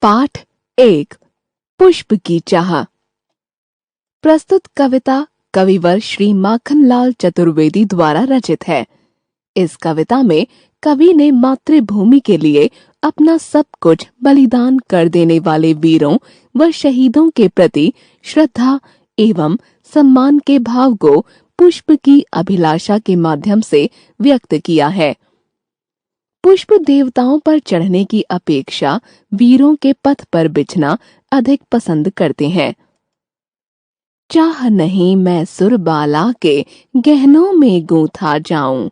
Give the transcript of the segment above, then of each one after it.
पाठ 1 पुष्प की चाह। प्रस्तुत कविता कविवर श्री माखनलाल चतुर्वेदी द्वारा रचित है। इस कविता में कवि ने मातृभूमि के लिए अपना सब कुछ बलिदान कर देने वाले वीरों व शहीदों के प्रति श्रद्धा एवं सम्मान के भाव को पुष्प की अभिलाषा के माध्यम से व्यक्त किया है। पुष्प देवताओं पर चढ़ने की अपेक्षा वीरों के पथ पर बिछना अधिक पसंद करते हैं। चाह नहीं मैं सुरबाला के गहनों में गूंथा जाऊं,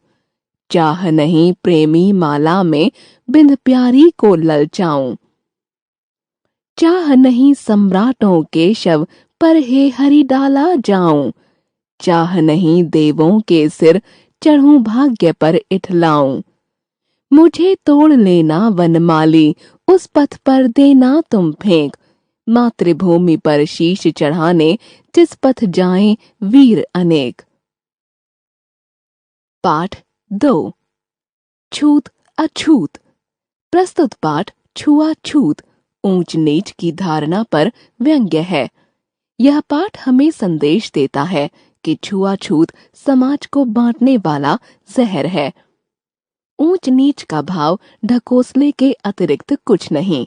चाह नहीं प्रेमी माला में बिंद प्यारी को ललचाऊं, चाह नहीं सम्राटों के शव पर हे हरि डाला जाऊं, चाह नहीं देवों के सिर चढ़ूं भाग्य पर इठलाऊं। मुझे तोड़ लेना वनमाली, उस पथ पर देना तुम फेंक, मातृभूमि पर शीश चढ़ाने जिस पथ जाएं वीर अनेक। पाठ 2 छूत अछूत। प्रस्तुत पाठ छुआछूत ऊंच नीच की धारणा पर व्यंग्य है। यह पाठ हमें संदेश देता है कि छुआछूत समाज को बांटने वाला जहर है। ऊंच नीच का भाव ढकोसले के अतिरिक्त कुछ नहीं।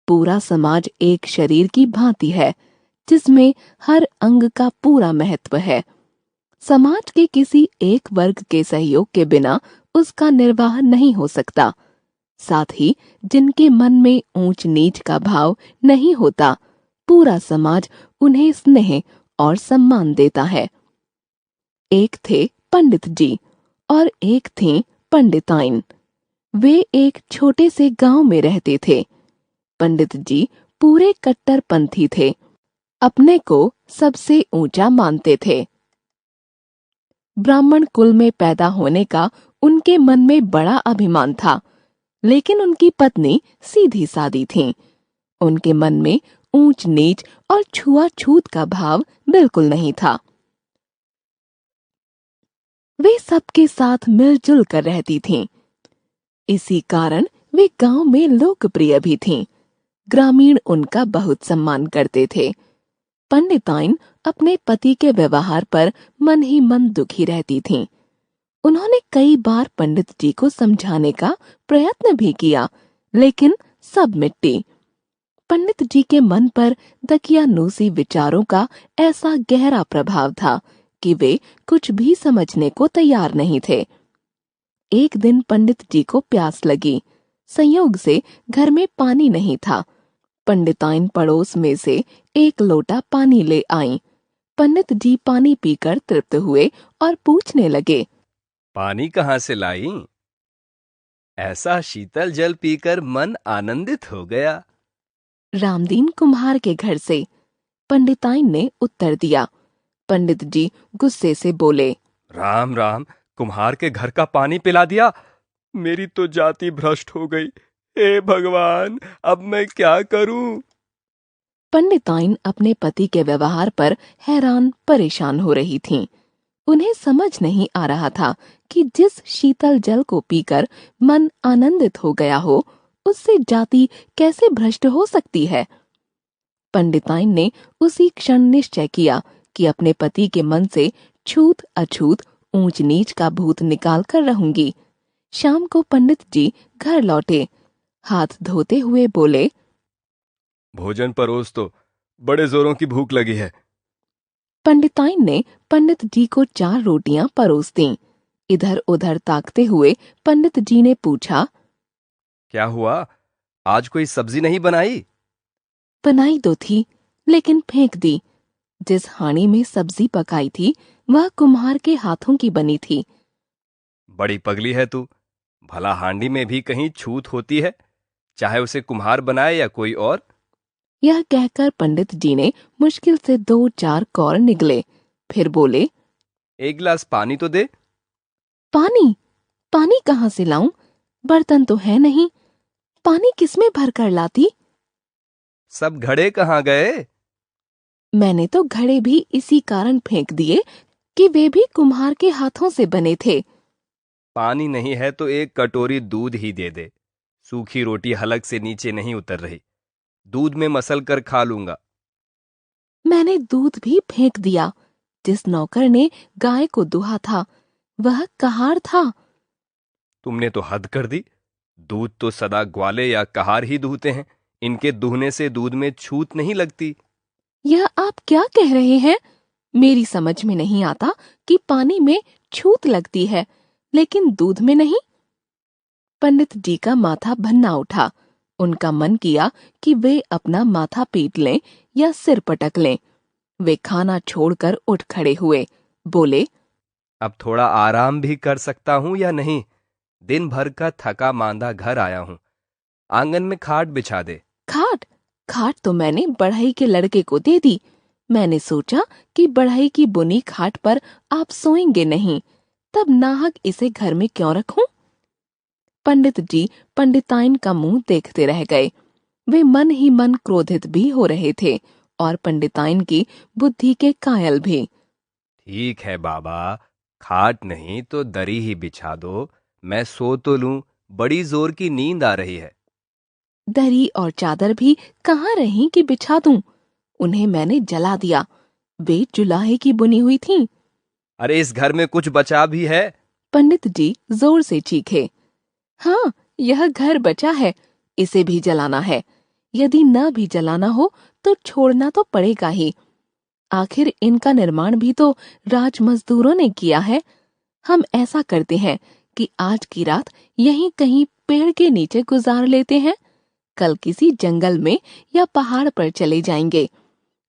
पूरा समाज एक शरीर की भांति है जिसमें हर अंग का पूरा महत्व है। समाज के किसी एक वर्ग के सहयोग के बिना उसका निर्वाह नहीं हो सकता। साथ ही जिनके मन में ऊंच नीच का भाव नहीं होता, पूरा समाज उन्हें स्नेह और सम्मान देता है। एक थे पंडित जी और एक थी पंडिताइन। वे एक छोटे से गांव में रहते थे। पंडित जी पूरे कट्टरपंथी थे, अपने को सबसे ऊंचा मानते थे। ब्राह्मण कुल में पैदा होने का उनके मन में बड़ा अभिमान था, लेकिन उनकी पत्नी सीधी सादी थीं। उनके मन में ऊंच नीच और छुआछूत का भाव बिल्कुल नहीं था। वे सबके साथ मिलजुल कर रहती थीं। इसी कारण वे गांव में लोकप्रिय भी थीं। ग्रामीण उनका बहुत सम्मान करते थे। पंडिताइन अपने पति के व्यवहार पर मन ही मन दुखी रहती थीं। उन्होंने कई बार पंडित जी को समझाने का प्रयत्न भी किया, लेकिन सब मिट्टी। पंडित जी के मन पर दकियानूसी विचारों का ऐसा गहरा प्रभाव था कि वे कुछ भी समझने को तैयार नहीं थे। एक दिन पंडित जी को प्यास लगी। संयोग से घर में पानी नहीं था। पंडिताइन पड़ोस में से एक लोटा पानी ले आईं। पंडित जी पानी पीकर तृप्त हुए और पूछने लगे, पानी कहाँ से लाई? ऐसा शीतल जल पीकर मन आनंदित हो गया। रामदीन कुम्हार के घर से, पंडिताइन ने उत्तर दिया। पंडित जी गुस्से से बोले, राम राम, कुम्हार के घर का पानी पिला दिया। मेरी तो जाति भ्रष्ट हो गई। हे भगवान, अब मैं क्या करूं? पंडिताइन अपने पति के व्यवहार पर हैरान परेशान हो रही थीं। उन्हें समझ नहीं आ रहा था कि जिस शीतल जल को पीकर मन आनंदित हो गया हो, उससे जाति कैसे भ्रष्ट हो सकती है। पंडिताइन ने उसी क्षण निश्चय किया कि अपने पति के मन से छूत अछूत ऊंच नीच का भूत निकाल कर रहूंगी। शाम को पंडित जी घर लौटे। हाथ धोते हुए बोले, भोजन परोस तो, बड़े जोरों की भूख लगी है। पंडिताइन ने पंडित जी को 4 रोटियां परोस दीं। इधर उधर ताकते हुए पंडित जी ने पूछा, क्या हुआ, आज कोई सब्जी नहीं बनाई? बनाई तो थी, लेकिन फेंक दी। जिस हांडी में सब्जी पकाई थी वह कुम्हार के हाथों की बनी थी। बड़ी पगली है तू। भला हांडी में भी कहीं छूत होती है, चाहे उसे कुम्हार बनाए या कोई और। यह कहकर पंडित जी ने मुश्किल से 2-4 कौर निगले। फिर बोले, एक गिलास पानी तो दे। पानी? पानी कहाँ से लाऊं? बर्तन तो है नहीं। पानी किसमें भर कर लाती? सब घड़े कहाँ गए? मैंने तो घड़े भी इसी कारण फेंक दिए कि वे भी कुम्हार के हाथों से बने थे। पानी नहीं है तो एक कटोरी दूध ही दे दे। सूखी रोटी हलक से नीचे नहीं उतर रही। दूध में मसल कर खा लूंगा। मैंने दूध भी फेंक दिया। जिस नौकर ने गाय को दुहा था वह कहार था। तुमने तो हद कर दी। दूध तो सदा ग्वाले या कहार ही दूहते हैं। इनके दूहने से दूध में छूत नहीं लगती। यह आप क्या कह रहे हैं? मेरी समझ में नहीं आता कि पानी में छूत लगती है लेकिन दूध में नहीं। पंडित जी का माथा भन्ना उठा। उनका मन किया कि वे अपना माथा पीट लें या सिर पटक लें। वे खाना छोड़कर उठ खड़े हुए। बोले, अब थोड़ा आराम भी कर सकता हूं या नहीं? दिन भर का थका मांदा घर आया हूं। आंगन में खाट बिछा दे। खाट? खाट तो मैंने बढ़ई के लड़के को दे दी। मैंने सोचा कि बढ़ई की बुनी खाट पर आप सोएंगे नहीं, तब नाहक इसे घर में क्यों रखूं? पंडित जी पंडिताइन का मुंह देखते रह गए। वे मन ही मन क्रोधित भी हो रहे थे और पंडिताइन की बुद्धि के कायल भी। ठीक है बाबा, खाट नहीं तो दरी ही बिछा दो। मैं सो तो लूं, बड़ी जोर की नींद आ रही है। दरी और चादर भी कहाँ रही कि बिछा दूं? उन्हें मैंने जला दिया। वे जुलाहे की बुनी हुई थीं। अरे इस घर में कुछ बचा भी है? पंडित जी जोर से चीखे। हाँ, यह घर बचा है, इसे भी जलाना है। यदि न भी जलाना हो तो छोड़ना तो पड़ेगा ही। आखिर इनका निर्माण भी तो राज मजदूरों ने किया है। हम ऐसा करते हैं कि आज की रात यहीं कहीं पेड़ के नीचे गुजार लेते हैं। कल किसी जंगल में या पहाड़ पर चले जाएंगे।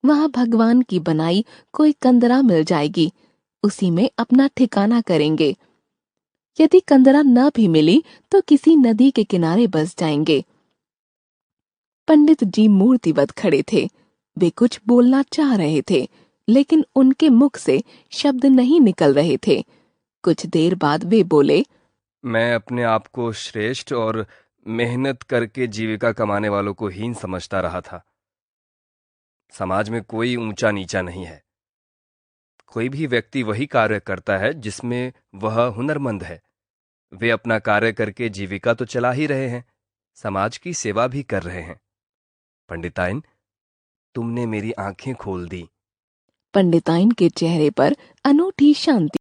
वहां भगवान की बनाई कोई कंदरा मिल जाएगी, उसी में अपना ठिकाना करेंगे। यदि कंदरा न भी मिली तो किसी नदी के किनारे बस जाएंगे। पंडित जी मूर्तिवत खड़े थे। वे कुछ बोलना चाह रहे थे लेकिन उनके मुख से शब्द नहीं निकल रहे थे। कुछ देर बाद वे बोले, मैं अपने आप को श्रेष्ठ और मेहनत करके जीविका कमाने वालों को हीन समझता रहा था। समाज में कोई ऊंचा नीचा नहीं है। कोई भी व्यक्ति वही कार्य करता है जिसमें वह हुनरमंद है। वे अपना कार्य करके जीविका तो चला ही रहे हैं, समाज की सेवा भी कर रहे हैं। पंडिताइन, तुमने मेरी आंखें खोल दी। पंडिताइन के चेहरे पर अनूठी शांति।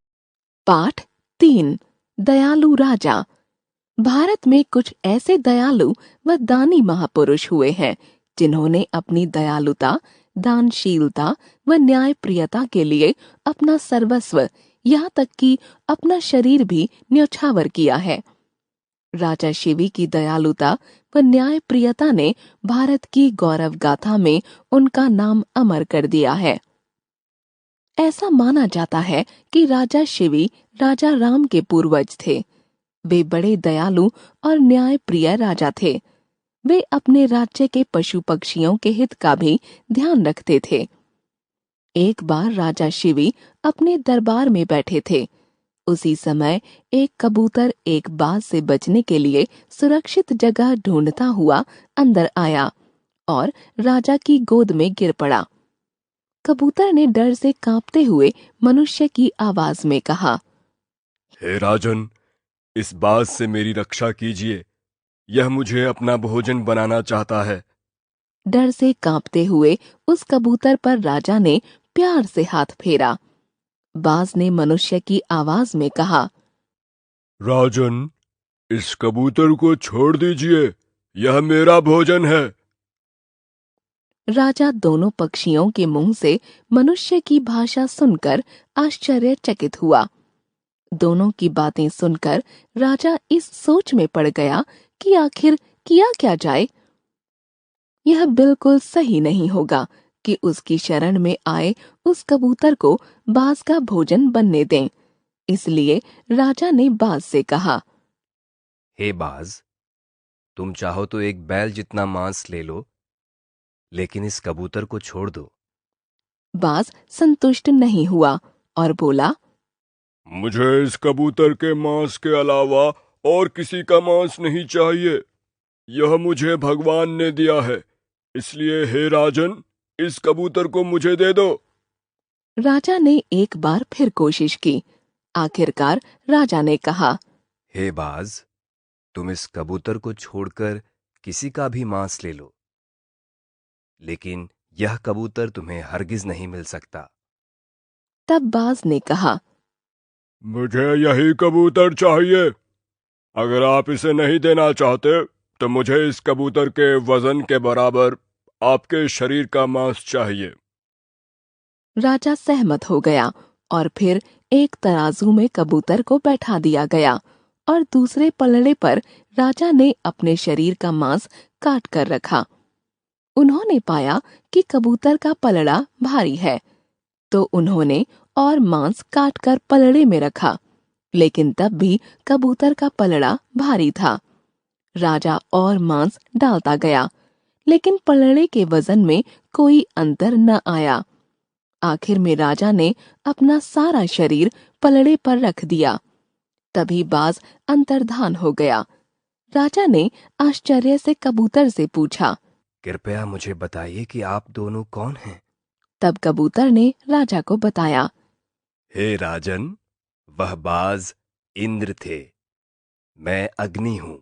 पाठ 3। दयालु राजा। भारत में कुछ ऐसे दयालु व दानी महापुरुष हुए हैं जिन्होंने अपनी दयालुता, दानशीलता व न्यायप्रियता के लिए अपना सर्वस्व, यहाँ तक कि अपना शरीर भी न्यौछावर किया है। राजा शिवी की दयालुता व न्यायप्रियता ने भारत की गौरव गाथा में उनका नाम अमर कर दिया है। ऐसा माना जाता है कि राजा शिवी राजा राम के पूर्वज थे। वे बड़े दयालु और न्यायप्रिय राजा थे। वे अपने राज्य के पशु पक्षियों के हित का भी ध्यान रखते थे। एक बार राजा शिवी अपने दरबार में बैठे थे। उसी समय एक कबूतर एक बाज से बचने के लिए सुरक्षित जगह ढूंढता हुआ अंदर आया और राजा की गोद में गिर पड़ा। कबूतर ने डर से कांपते हुए मनुष्य की आवाज में कहा, हे राजन, इस बात से मेरी रक्षा कीजिए। यह मुझे अपना भोजन बनाना चाहता है। डर से कांपते हुए उस कबूतर पर राजा ने प्यार से हाथ फेरा। बाज ने मनुष्य की आवाज में कहा, राजन, इस कबूतर को छोड़ दीजिए, यह मेरा भोजन है। राजा दोनों पक्षियों के मुंह से मनुष्य की भाषा सुनकर आश्चर्यचकित हुआ। दोनों की बातें सुनकर राजा इस सोच में पड़ गया कि आखिर किया क्या जाए। यह बिल्कुल सही नहीं होगा कि उसकी शरण में आए उस कबूतर को बाज का भोजन बनने दें। इसलिए राजा ने बाज से कहा, हे बाज, तुम चाहो तो एक बैल जितना मांस ले लो, लेकिन इस कबूतर को छोड़ दो। बाज संतुष्ट नहीं हुआ और बोला, मुझे इस कबूतर के मांस के अलावा और किसी का मांस नहीं चाहिए। यह मुझे भगवान ने दिया है, इसलिए हे राजन, इस कबूतर को मुझे दे दो। राजा ने एक बार फिर कोशिश की। आखिरकार राजा ने कहा, हे बाज, तुम इस कबूतर को छोड़कर किसी का भी मांस ले लो, लेकिन यह कबूतर तुम्हें हरगिज नहीं मिल सकता। तब बाज ने कहा, मुझे यही कबूतर चाहिए। अगर आप इसे नहीं देना चाहते तो मुझे इस कबूतर के वजन के बराबर आपके शरीर का मांस चाहिए। राजा सहमत हो गया और फिर एक तराजू में कबूतर को बैठा दिया गया और दूसरे पलड़े पर राजा ने अपने शरीर का मांस काट कर रखा। उन्होंने पाया कि कबूतर का पलड़ा भारी है, तो उन्होंने और मांस काट कर पलड़े में रखा, लेकिन तब भी कबूतर का पलड़ा भारी था। राजा और मांस डालता गया, लेकिन पलड़े के वजन में कोई अंतर न आया। आखिर में राजा ने अपना सारा शरीर पलड़े पर रख दिया। तभी बाज अंतर्धान हो गया। राजा ने आश्चर्य से कबूतर से पूछा, कृपया मुझे बताइए कि आप दोनों कौन हैं? तब कबूतर ने राजा को बताया, हे राजन, वह बाज इंद्र थे, मैं अग्नि हूं।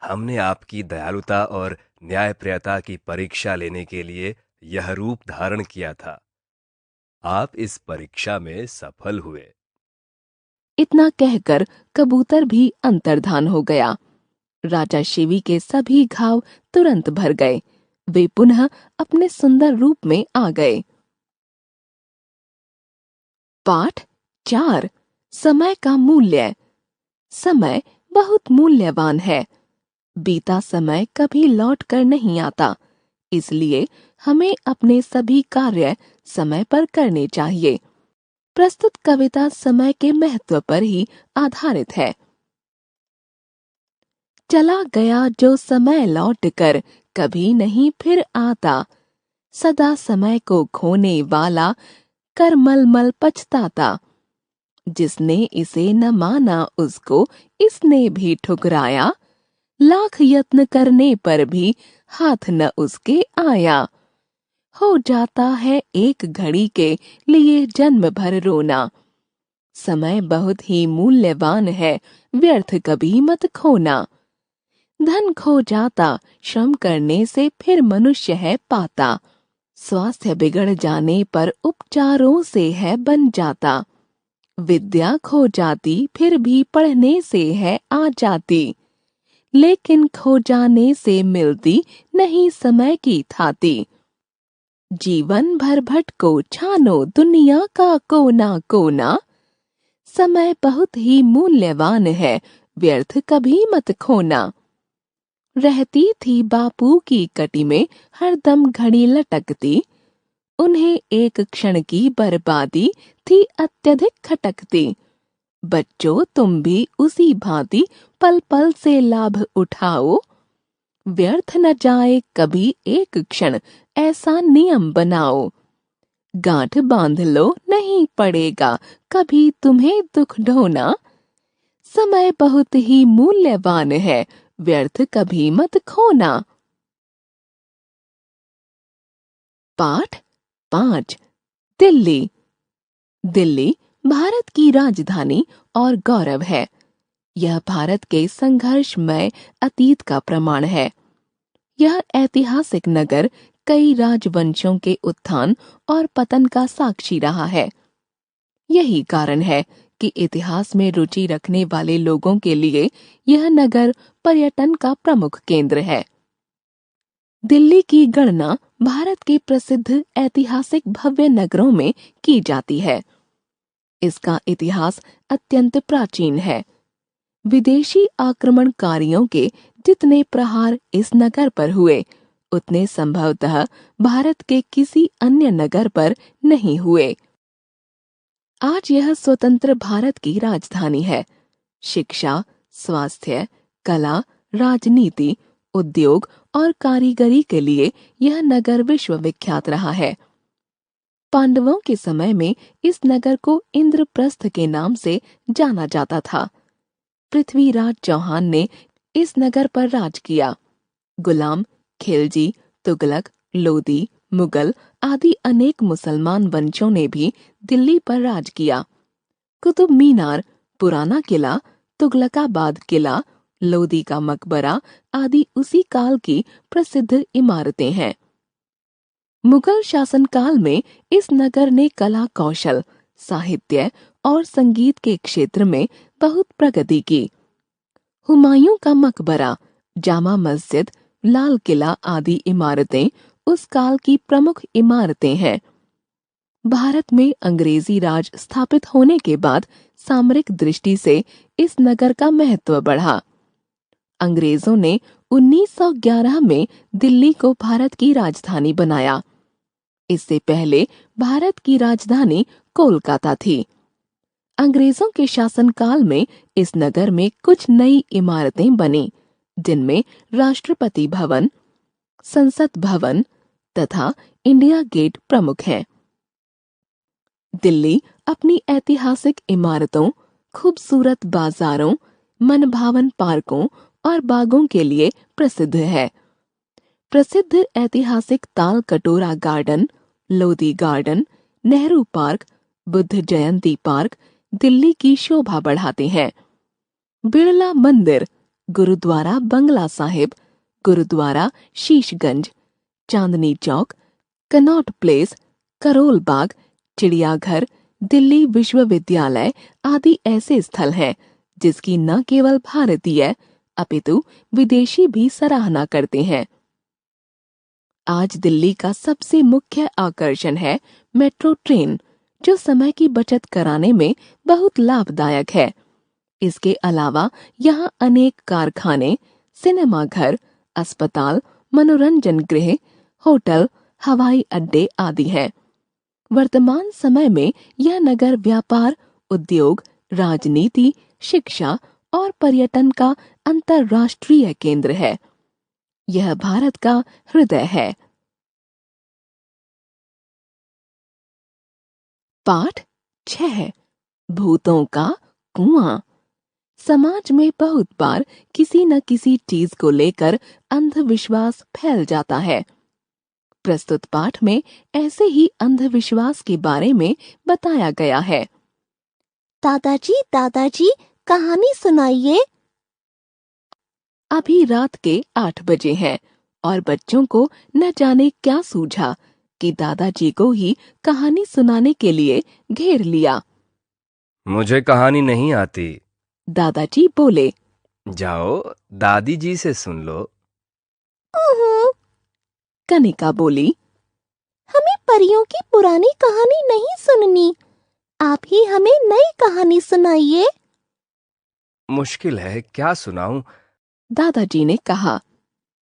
हमने आपकी दयालुता और न्यायप्रियता की परीक्षा लेने के लिए यह रूप धारण किया था। आप इस परीक्षा में सफल हुए। इतना कहकर कबूतर भी अंतर्धान हो गया। राजा शिवी के सभी घाव तुरंत भर गए। वे पुनः अपने सुंदर रूप में आ गए। पाठ 4। समय का मूल्य। समय बहुत मूल्यवान है। बीता समय कभी लौट कर नहीं आता, इसलिए हमें अपने सभी कार्य समय पर करने चाहिए। प्रस्तुत कविता समय के महत्व पर ही आधारित है। चला गया जो समय लौट कर कभी नहीं फिर आता, सदा समय को खोने वाला कर मल पछताता। जिसने इसे न माना उसको इसने भी ठुकराया, लाख यत्न करने पर भी हाथ न उसके आया। हो जाता है एक घड़ी के लिए जन्म भर रोना। समय बहुत ही मूल्यवान है, व्यर्थ कभी मत खोना। धन खो जाता श्रम करने से फिर मनुष्य है पाता। स्वास्थ्य बिगड़ जाने पर उपचारों से है बन जाता। विद्या खो जाती फिर भी पढ़ने से है आ जाती। लेकिन खो जाने से मिलती नहीं समय की थाती। जीवन भर भटको छानो दुनिया का कोना कोना। समय बहुत ही मूल्यवान है, व्यर्थ कभी मत खोना। रहती थी बापू की कटी में हरदम घड़ी लटकती। उन्हें एक क्षण की बर्बादी थी अत्यधिक खटकती। बच्चों तुम भी उसी भांति पल पल से लाभ उठाओ। व्यर्थ न जाए कभी एक क्षण ऐसा नियम बनाओ। गांठ बांध लो नहीं पड़ेगा कभी तुम्हें दुख ढोना। समय बहुत ही मूल्यवान है, व्यर्थ कभी मत खोना। पाठ 5। दिल्ली। दिल्ली भारत की राजधानी और गौरव है। यह भारत के संघर्षमय अतीत का प्रमाण है। यह ऐतिहासिक नगर कई राजवंशों के उत्थान और पतन का साक्षी रहा है। यही कारण है कि इतिहास में रुचि रखने वाले लोगों के लिए यह नगर पर्यटन का प्रमुख केंद्र है। दिल्ली की गणना भारत के प्रसिद्ध ऐतिहासिक भव्य नगरों में की जाती है। इसका इतिहास अत्यंत प्राचीन है। विदेशी आक्रमणकारियों के जितने प्रहार इस नगर पर हुए, उतने संभवतः भारत के किसी अन्य नगर पर नहीं हुए। आज यह स्वतंत्र भारत की राजधानी है। शिक्षा, स्वास्थ्य, कला, राजनीति, उद्योग और कारीगरी के लिए यह नगर विश्वविख्यात रहा है। पांडवों के समय में इस नगर को इंद्रप्रस्थ के नाम से जाना जाता था। पृथ्वीराज चौहान ने इस नगर पर राज किया। गुलाम, खिलजी, तुगलक, लोदी, मुगल आदि अनेक मुसलमान वंशों ने भी दिल्ली पर राज किया। कुतुब मीनार, पुराना किला, तुगलकाबाद किला, लोदी का मकबरा आदि उसी काल की प्रसिद्ध इमारतें हैं। मुगल शासनकाल में इस नगर ने कला कौशल, साहित्य और संगीत के क्षेत्र में बहुत प्रगति की। हुमायूं का मकबरा, जामा मस्जिद, लाल किला आदि इमारतें उस काल की प्रमुख इमारतें हैं। भारत में अंग्रेजी राज स्थापित होने के बाद सामरिक दृष्टि से इस नगर का महत्व बढ़ा। अंग्रेजों ने 1911 में दिल्ली को भारत की राजधानी बनाया। इससे पहले भारत की राजधानी कोलकाता थी। अंग्रेजों के शासनकाल में इस नगर में कुछ नई इमारतें बनी, जिनमें राष्ट्रपति भवन, संसद भवन तथा इंडिया गेट प्रमुख हैं। दिल्ली अपनी ऐतिहासिक इमारतों, खूबसूरत बाजारों, मनभावन पार्कों और बागों के लिए प्रसिद्ध है। प्रसिद्ध ऐतिहासिक Tal Katora garden, Lodhi garden, Nehru park, Buddha Jayanti park Delhi की शोभा बढ़ाते हैं। बिड़ला मंदिर, गुरुद्वारा बंगला साहिब, गुरुद्वारा शीशगंज, चांदनी चौक, कनॉट प्लेस, करोल बाग, चिड़ियाघर, दिल्ली विश्वविद्यालय आदि ऐसे स्थल हैं जिसकी न केवल भारतीय अपितु विदेशी भी सराहना करते हैं। आज दिल्ली का सबसे मुख्य आकर्षण है मेट्रो ट्रेन, जो समय की बचत कराने में बहुत लाभदायक है। इसके अलावा यहाँ अनेक कारखाने, सिनेमाघर, अस्पताल, मनोरंजन गृह, होटल, हवाई अड्डे आदि हैं। वर्तमान समय में यह नगर व्यापार, उद्योग, राजनीति, शिक्षा और पर्यटन का अंतर्राष्ट्रीय केंद्र है। यह भारत का हृदय है। पाठ 6 भूतों का कुआं। समाज में बहुत बार किसी न किसी चीज को लेकर अंधविश्वास फैल जाता है। प्रस्तुत पाठ में ऐसे ही अंधविश्वास के बारे में बताया गया है। दादाजी दादाजी कहानी सुनाइए। अभी रात के 8 बजे हैं और बच्चों को न जाने क्या सूझा कि दादाजी को ही कहानी सुनाने के लिए घेर लिया। मुझे कहानी नहीं आती। दादाजी बोले। जाओ दादी जी से सुन लो। कनिका बोली। हमें परियों की पुरानी कहानी नहीं सुननी, आप ही हमें नई कहानी सुनाइए। मुश्किल है, क्या सुनाऊं? दादाजी ने कहा।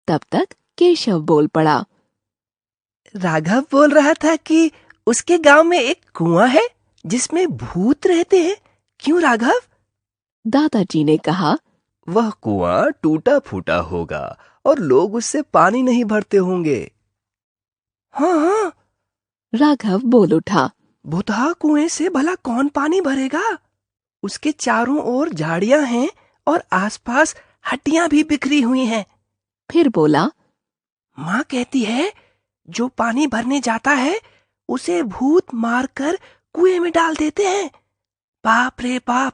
तब तक केशव बोल पड़ा। राघव बोल रहा था कि उसके गांव में एक कुआं है जिसमें भूत रहते हैं। क्यों राघव? दादाजी ने कहा। वह कुआं टूटा फूटा होगा और लोग उससे पानी नहीं भरते होंगे। हाँ हाँ, राघव बोल उठा। भुतहा कुएं से भला कौन पानी भरेगा? उसके चारों ओर झाड़ियां हैं और आसपास हड्डियां भी बिखरी हुई हैं। फिर बोला। माँ कहती है जो पानी भरने जाता है उसे भूत मारकर कुएं में डाल देते हैं। बाप रे बाप!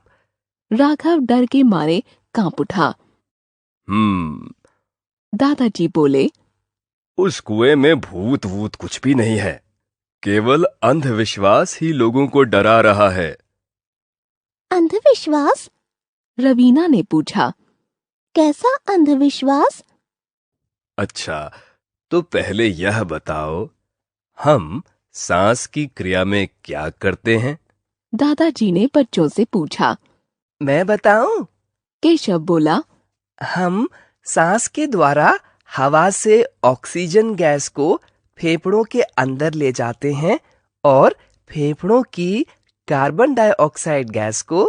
राघव डर के मारे कांप उठा। दादाजी बोले। उस कुएं में भूत वूत कुछ भी नहीं है, केवल अंधविश्वास ही लोगों को डरा रहा है। अंधविश्वास? रवीना ने पूछा। कैसा अंधविश्वास? अच्छा, तो पहले यह बताओ, हम सांस की क्रिया में क्या करते हैं? दादाजी ने बच्चों से पूछा। मैं बताऊं? केशव बोला। हम सांस के द्वारा हवा से ऑक्सीजन गैस को फेफड़ों के अंदर ले जाते हैं और फेफड़ों की कार्बन डाइऑक्साइड गैस को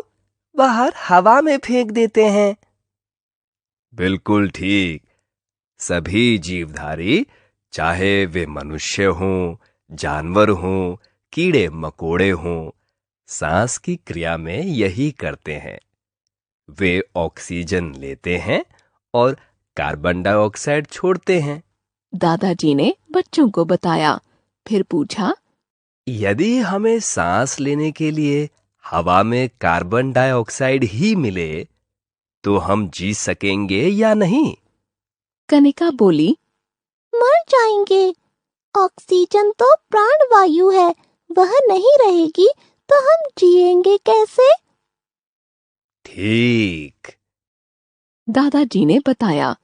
बाहर हवा में फेंक देते हैं। बिल्कुल ठीक। सभी जीवधारी, चाहे वे मनुष्य हों, जानवर हों, कीड़े मकोड़े हों, सांस की क्रिया में यही करते हैं। वे ऑक्सीजन लेते हैं और कार्बन डाइऑक्साइड छोड़ते हैं। दादाजी ने बच्चों को बताया। फिर पूछा। यदि हमें सांस लेने के लिए हवा में कार्बन डाइऑक्साइड ही मिले तो हम जी सकेंगे या नहीं? कनिका बोली। मर जाएंगे। ऑक्सीजन तो प्राणवायु है, वह नहीं रहेगी तो हम जिएंगे कैसे? ठीक। दादाजी ने बताया।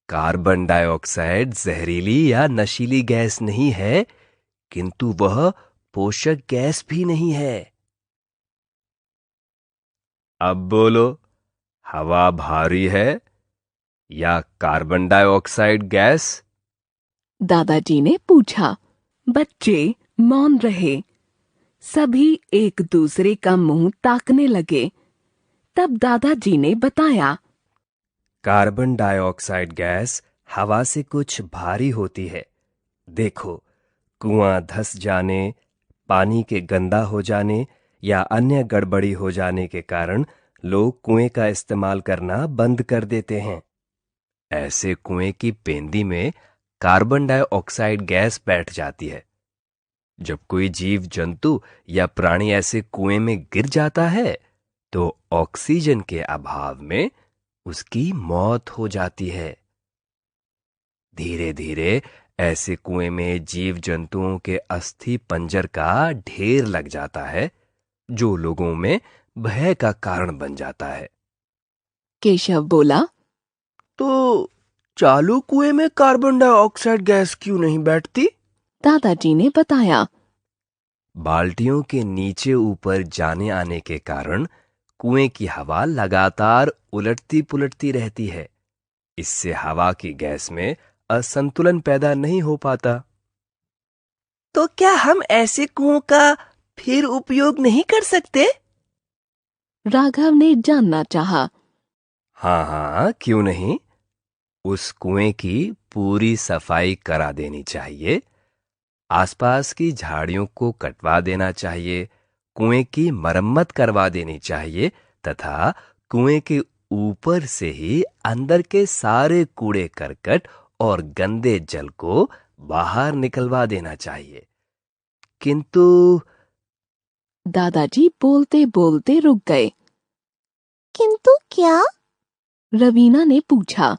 कार्बन डाइऑक्साइड जहरीली या नशीली गैस नहीं है, किंतु वह पोषक गैस भी नहीं है। अब बोलो, हवा भारी है या कार्बन डाइऑक्साइड गैस? दादाजी ने पूछा। बच्चे मौन रहे। सभी एक दूसरे का मुंह ताकने लगे। तब दादाजी ने बताया। कार्बन डाइऑक्साइड गैस हवा से कुछ भारी होती है। देखो, कुआं धंस जाने, पानी के गंदा हो जाने या अन्य गड़बड़ी हो जाने के कारण लोग कुएं का इस्तेमाल करना बंद कर देते हैं। ऐसे कुएं की पेंदी में कार्बन डाइऑक्साइड गैस बैठ जाती है। जब कोई जीव जंतु या प्राणी ऐसे कुएं में गिर जाता है तो ऑक्सीजन के अभाव में उसकी मौत हो जाती है। धीरे धीरे ऐसे कुएं में जीव जंतुओं के अस्थि पंजर का ढेर लग जाता है, जो लोगों में भय का कारण बन जाता है। केशव बोला। तो चालू कुएं में कार्बन डाइऑक्साइड गैस क्यों नहीं बैठती? दादाजी ने बताया। बाल्टियों के नीचे ऊपर जाने आने के कारण कुएं की हवा लगातार उलटती पुलटती रहती है। इससे हवा की गैस में असंतुलन पैदा नहीं हो पाता। तो क्या हम ऐसे कुओं का फिर उपयोग नहीं कर सकते? राघव ने जानना चाहा। हाँ, क्यों नहीं? उस कुएं की पूरी सफाई करा देनी चाहिए। आसपास की झाड़ियों को कटवा देना चाहिए, कुएं की मरम्मत करवा देनी चाहिए तथा कुएं के ऊपर से ही अंदर के सारे कूड़े करकट और गंदे जल को बाहर निकलवा देना चाहिए। किंतु दादाजी बोलते बोलते रुक गए। किंतु क्या? रवीना ने पूछा।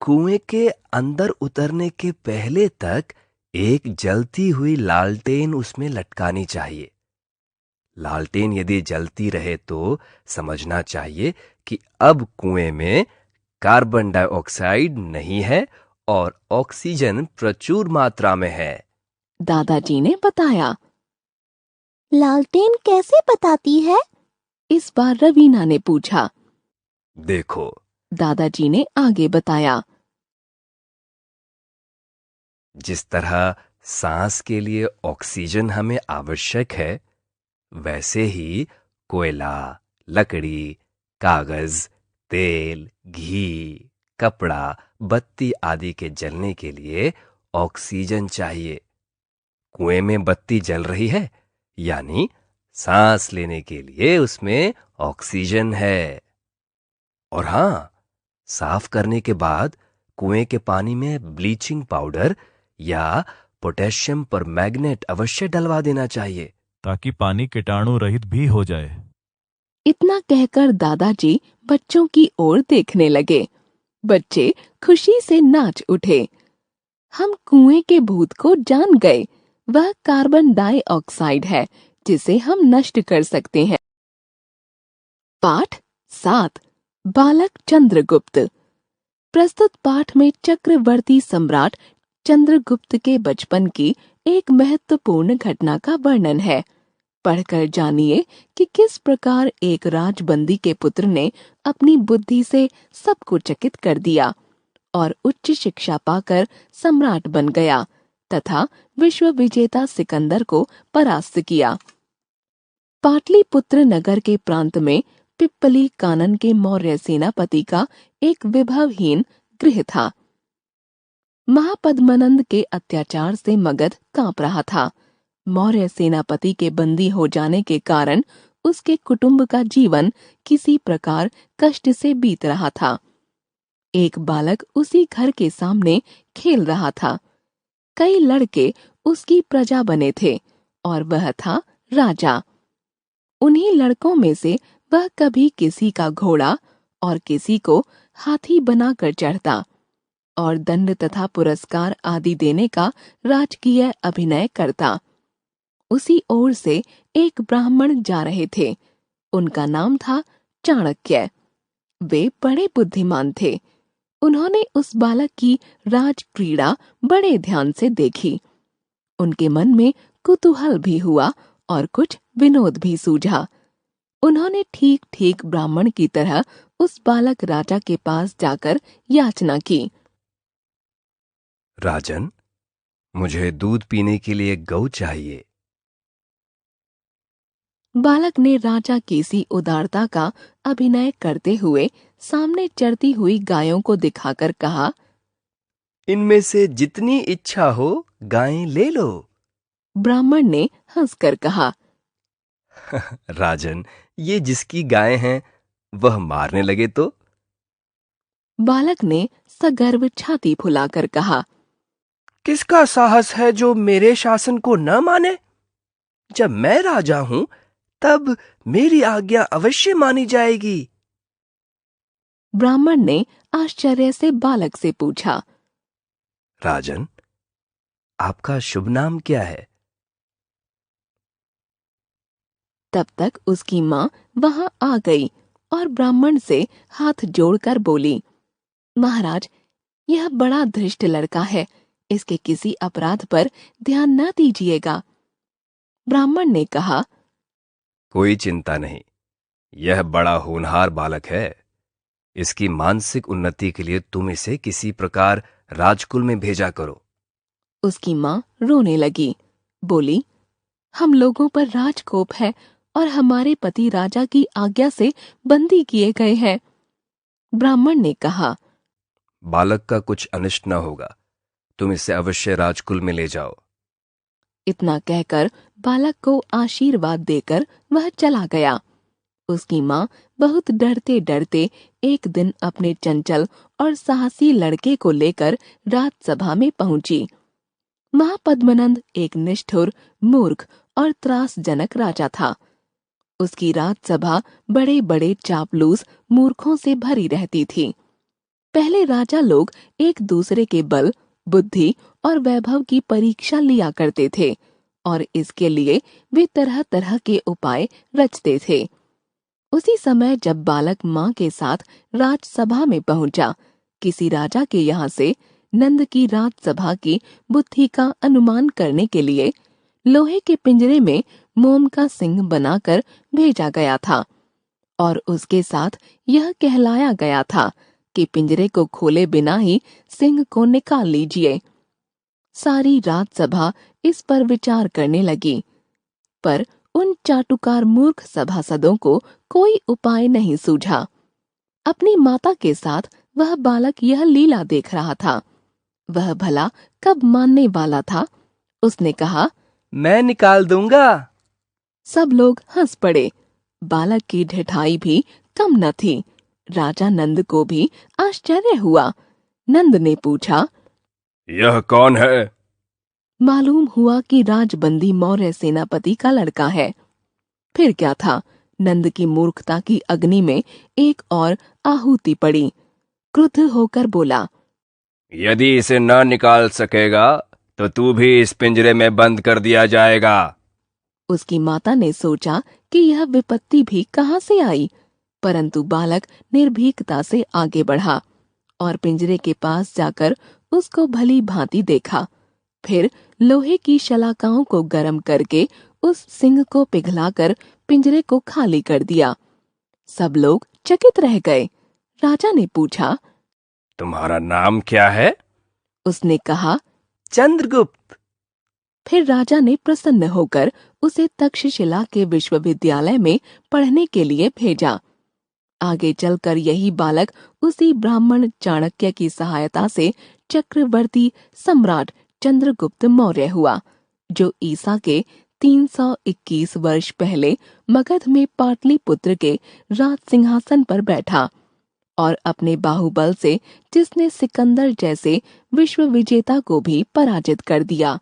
कुएं के अंदर उतरने के पहले तक एक जलती हुई लालटेन उसमें लटकानी चाहिए। लालटेन यदि जलती रहे तो समझना चाहिए कि अब कुएं में कार्बन डाइऑक्साइड नहीं है और ऑक्सीजन प्रचुर मात्रा में है। दादाजी ने बताया। लालटेन कैसे बताती है? इस बार रवीना ने पूछा। देखो, दादाजी ने आगे बताया। जिस तरह सांस के लिए ऑक्सीजन हमें आवश्यक है, वैसे ही कोयला, लकड़ी, कागज, तेल, घी, कपड़ा, बत्ती आदि के जलने के लिए ऑक्सीजन चाहिए। कुएं में बत्ती जल रही है, यानी सांस लेने के लिए उसमें ऑक्सीजन है। और हां, साफ करने के बाद कुएं के पानी में ब्लीचिंग पाउडर या पोटेशियम परमैंगनेट अवश्य डलवा देना चाहिए, ताकि पानी कीटाणु रहित भी हो जाए। इतना कहकर दादाजी बच्चों की ओर देखने लगे। बच्चे खुशी से नाच उठे। हम कुएं के भूत को जान गए। वह कार्बन डाइऑक्साइड है जिसे हम नष्ट कर सकते हैं। पाठ 7 बालक चंद्रगुप्त। प्रस्तुत पाठ में चक्रवर्ती सम्राट चंद्रगुप्त के बचपन की एक महत्वपूर्ण घटना का वर्णन है। पढ़कर जानिए कि किस प्रकार एक राजबंदी के पुत्र ने अपनी बुद्धि से सबको चकित कर दिया और उच्च शिक्षा पाकर सम्राट बन गया तथा विश्व विजेता सिकंदर को परास्त किया। पाटलिपुत्र नगर के प्रांत में पिप्पली कानन के मौर्य सेनापति का एक विभवहीन गृह था। महापद्मनंद के अत्याचार से मगध कांप रहा था। मौर्य सेनापति के बंदी हो जाने के कारण उसके कुटुंब का जीवन किसी प्रकार कष्ट से बीत रहा था। एक बालक उसी घर के सामने खेल रहा था। कई लड़के उसकी प्रजा बने थे और वह था राजा। उन्हीं लड़कों में से वह कभी किसी का घोड़ा और किसी को हाथी बनाकर चढ़ता। और दंड तथा पुरस्कार आदि देने का राजकीय अभिनय करता। उसी ओर से एक ब्राह्मण जा रहे थे। उनका नाम था चाणक्य। वे बड़े बुद्धिमान थे। उन्होंने उस बालक की राज क्रीड़ा बड़े ध्यान से देखी। उनके मन में कुतूहल भी हुआ और कुछ विनोद भी सूझा। उन्होंने ठीक ठीक ब्राह्मण की तरह उस बालक राजा के पास जाकर याचना की। राजन, मुझे दूध पीने के लिए गौ चाहिए। बालक ने राजा की सी उदारता का अभिनय करते हुए सामने चरती हुई गायों को दिखाकर कहा, इनमें से जितनी इच्छा हो गायें ले लो। ब्राह्मण ने हंसकर कहा, राजन, ये जिसकी गायें हैं वह मारने लगे तो? बालक ने सगर्व छाती फुलाकर कहा, किसका साहस है जो मेरे शासन को न माने? जब मैं राजा हूं तब मेरी आज्ञा अवश्य मानी जाएगी। ब्राह्मण ने आश्चर्य से बालक से पूछा, राजन, आपका शुभ नाम क्या है? तब तक उसकी माँ वहां आ गई और ब्राह्मण से हाथ जोड़कर बोली, महाराज, यह बड़ा धृष्ट लड़का है। इसके किसी अपराध पर ध्यान न दीजिएगा। ब्राह्मण ने कहा, कोई चिंता नहीं, यह बड़ा होनहार बालक है। इसकी मानसिक उन्नति के लिए तुम इसे किसी प्रकार राजकुल में भेजा करो। उसकी माँ रोने लगी। बोली, हम लोगों पर राजकोप है और हमारे पति राजा की आज्ञा से बंदी किए गए हैं। ब्राह्मण ने कहा, बालक का कुछ अनिष्ट न होगा, तुम इसे अवश्य राजकुल में ले जाओ। इतना कहकर बालक को आशीर्वाद देकर वह चला गया। उसकी माँ बहुत डरते डरते एक दिन अपने चंचल और साहसी लड़के को लेकर राजसभा में पहुंची। महापद्मनंद एक निष्ठुर, मूर्ख और त्रासजनक राजा था। उसकी राजसभा बड़े बड़े चापलूस मूर्खों से भरी रहती थी। पहले राजा लोग एक दूसरे के बल, बुद्धि और वैभव की परीक्षा लिया करते थे और इसके लिए वे तरह तरह के उपाय रचते थे। उसी समय जब बालक माँ के साथ राजसभा में पहुंचा, किसी राजा के यहाँ से नंद की राजसभा की बुद्धि का अनुमान करने के लिए लोहे के पिंजरे में मोम का सिंह बनाकर भेजा गया था और उसके साथ यह कहलाया गया था कि पिंजरे को खोले बिना ही सिंह को निकाल लीजिए। सारी राजसभा इस पर विचार करने लगी, पर उन चाटुकार मूर्ख सभासदों को कोई उपाय नहीं सूझा। अपनी माता के साथ वह बालक यह लीला देख रहा था। वह भला कब मानने वाला था। उसने कहा, मैं निकाल दूंगा। सब लोग हंस पड़े। बालक की ढिठाई भी कम न थी। राजा नंद को भी आश्चर्य हुआ। नंद ने पूछा, यह कौन है? मालूम हुआ कि राजबंदी मौर्य सेनापति का लड़का है। फिर क्या था, नंद की मूर्खता की अग्नि में एक और आहुति पड़ी। क्रुद्ध होकर बोला, यदि इसे न निकाल सकेगा तो तू भी इस पिंजरे में बंद कर दिया जाएगा। उसकी माता ने सोचा कि यह विपत्ति भी कहाँ से आई, परंतु बालक निर्भीकता से आगे बढ़ा और पिंजरे के पास जाकर उसको भली भांति देखा। फिर लोहे की शलाकाओं को गर्म करके उस सिंह को पिघलाकर पिंजरे को खाली कर दिया। सब लोग चकित रह गए। राजा ने पूछा, तुम्हारा नाम क्या है? उसने कहा, चंद्रगुप्त। फिर राजा ने प्रसन्न होकर उसे तक्षशिला के विश्वविद्यालय में पढ़ने के लिए भेजा। आगे चलकर यही बालक उसी ब्राह्मण चाणक्य की सहायता से चक्रवर्ती सम्राट चंद्रगुप्त मौर्य हुआ, जो ईसा के 321 वर्ष पहले मगध में पाटलिपुत्र के राज सिंहासन पर बैठा और अपने बाहुबल से जिसने सिकंदर जैसे विश्व विजेता को भी पराजित कर दिया।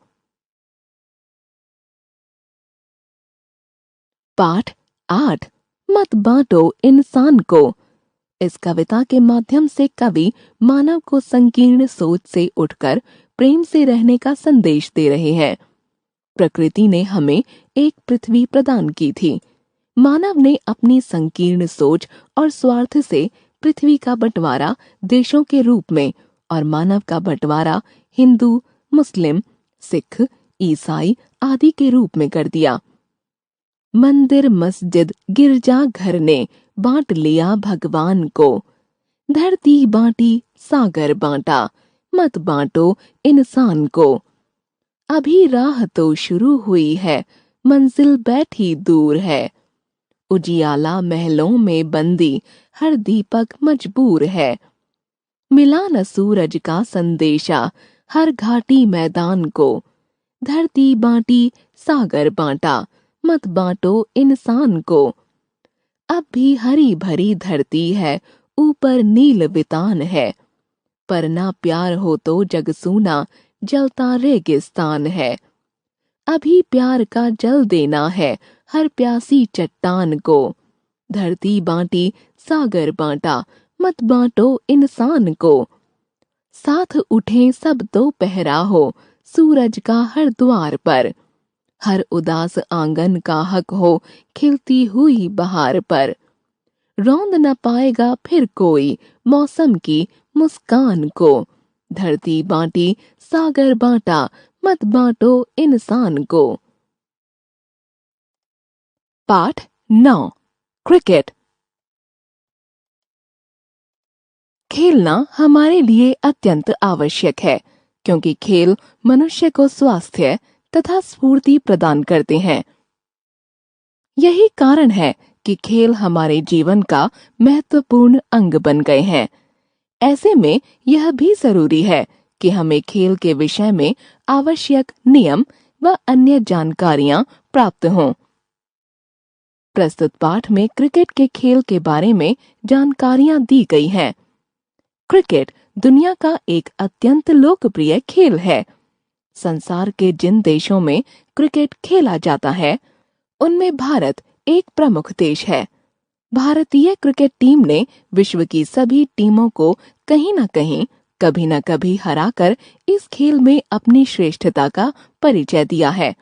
पाठ 8। मत बांटो इंसान को। इस कविता के माध्यम से कवि मानव को संकीर्ण सोच से उठकर प्रेम से रहने का संदेश दे रहे हैं। प्रकृति ने हमें एक पृथ्वी प्रदान की थी। मानव ने अपनी संकीर्ण सोच और स्वार्थ से पृथ्वी का बंटवारा देशों के रूप में और मानव का बंटवारा हिंदू, मुस्लिम, सिख, ईसाई आदि के रूप में कर दिया। मंदिर, मस्जिद, गिरजा घर ने बांट लिया भगवान को। धरती बांटी, सागर बांटा, मत बांटो इंसान को। अभी राह तो शुरू हुई है, मंजिल बैठी दूर है। उजियाला महलों में बंदी, हर दीपक मजबूर है। मिला न सूरज का संदेशा, हर घाटी मैदान को। धरती बांटी, सागर बांटा, मत बांटो इंसान को। अब भी हरी भरी धरती है, ऊपर नील वितान है। पर ना प्यार हो तो जग सूना, जलता रेगिस्तान है। अभी प्यार का जल देना है, हर प्यासी चट्टान को। धरती बांटी, सागर बांटा, मत बांटो इंसान को। साथ उठें सब तो पहरा हो, सूरज का हर द्वार पर। हर उदास आंगन का हक हो, खिलती हुई बहार पर। रौंद न पाएगा फिर कोई, मौसम की मुस्कान को। धरती बांटी, सागर बांटा, मत बांटो इंसान को। पाठ 9 क्रिकेट। खेलना हमारे लिए अत्यंत आवश्यक है, क्योंकि खेल मनुष्य को स्वास्थ्य तथा स्फूर्ति प्रदान करते हैं। यही कारण है कि खेल हमारे जीवन का महत्वपूर्ण अंग बन गए हैं। ऐसे में यह भी जरूरी है कि हमें खेल के विषय में आवश्यक नियम व अन्य जानकारियां प्राप्त हों। प्रस्तुत पाठ में क्रिकेट के खेल के बारे में जानकारियां दी गई हैं। क्रिकेट दुनिया का एक अत्यंत लोकप्रिय खेल है। संसार के जिन देशों में क्रिकेट खेला जाता है, उनमें भारत एक प्रमुख देश है। भारतीय क्रिकेट टीम ने विश्व की सभी टीमों को कहीं न कहीं, कभी न कभी हराकर इस खेल में अपनी श्रेष्ठता का परिचय दिया है।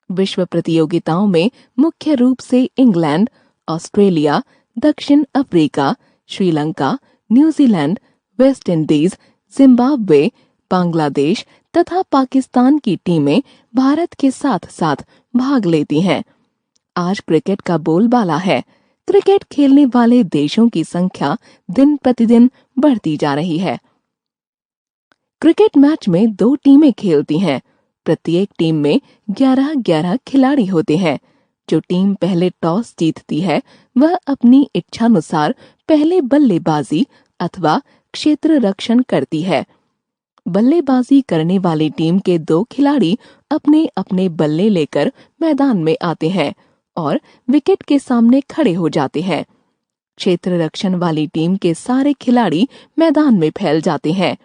विश्व प्रतियोगिताओं में मुख्य रूप से इंग्लैंड, ऑस्ट्रेलिया, दक्षिण Africa, Sri Lanka, New Zealand, West Indies, Zimbabwe, Bangladesh तथा पाकिस्तान की टीमें भारत के साथ साथ भाग लेती हैं। आज क्रिकेट का बोलबाला है। क्रिकेट खेलने वाले देशों की संख्या दिन प्रतिदिन बढ़ती जा रही है। क्रिकेट मैच में 2 टीमें खेलती हैं। प्रत्येक टीम में 11-11 खिलाड़ी होते हैं। जो टीम पहले टॉस जीतती है, वह अपनी इच्छानुसार पहले बल्लेबाजी अथवा क्षेत्र रक्षण करती है। बल्लेबाजी करने वाली टीम के 2 खिलाड़ी अपने अपने बल्ले लेकर मैदान में आते हैं और विकेट के सामने खड़े हो जाते हैं। क्षेत्र रक्षण वाली टीम के सारे खिलाड़ी मैदान में फैल जाते हैं।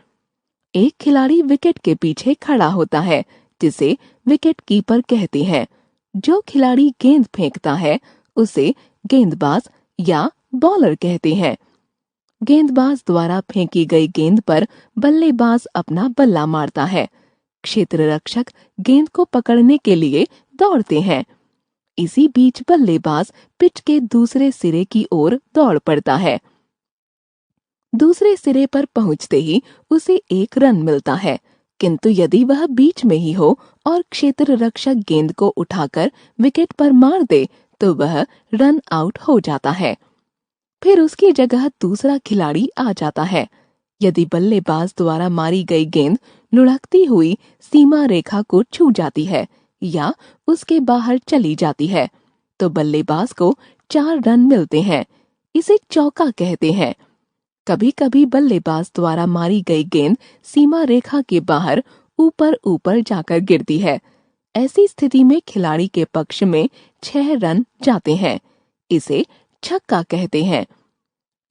एक खिलाड़ी विकेट के पीछे खड़ा होता है, जिसे विकेट कीपर कहते हैं। जो खिलाड़ी गेंद फेंकता है, उसे गेंदबाज या बॉलर कहते हैं। गेंदबाज द्वारा फेंकी गई गेंद पर बल्लेबाज अपना बल्ला मारता है। क्षेत्र रक्षक गेंद को पकड़ने के लिए दौड़ते हैं। इसी बीच बल्लेबाज पिच के दूसरे सिरे की ओर दौड़ पड़ता है। दूसरे सिरे पर पहुंचते ही उसे 1 रन मिलता है, किंतु यदि वह बीच में ही हो और क्षेत्र रक्षक गेंद को उठाकर विकेट पर मार दे, तो वह रन आउट हो जाता है। फिर उसकी जगह दूसरा खिलाड़ी आ जाता है। यदि बल्लेबाज द्वारा मारी गई गेंद लुढ़कती हुई सीमा रेखा को छू जाती है या उसके बाहर चली जाती है, तो बल्लेबाज को 4 रन मिलते हैं। इसे चौका कहते हैं। कभी कभी बल्लेबाज द्वारा मारी गई गेंद सीमा रेखा के बाहर ऊपर ऊपर जाकर गिरती है। ऐसी स्थिति में खिलाड़ी के पक्ष में 6 रन जाते हैं। इसे छक्का कहते हैं।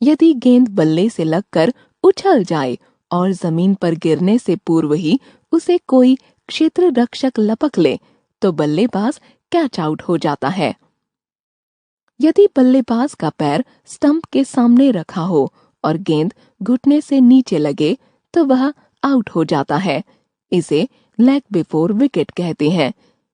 यदि गेंद बल्ले से लगकर उछल जाए और जमीन पर गिरने से पूर्व ही उसे कोई क्षेत्र रक्षक लपक ले, तो बल्लेबाज कैच आउट हो जाता है। यदि बल्लेबाज का पैर स्टंप के सामने रखा हो और गेंद घुटने से नीचे लगे तो वह आउट हो जाता है। इसे लेग बिफोर विकेट कहते हैं।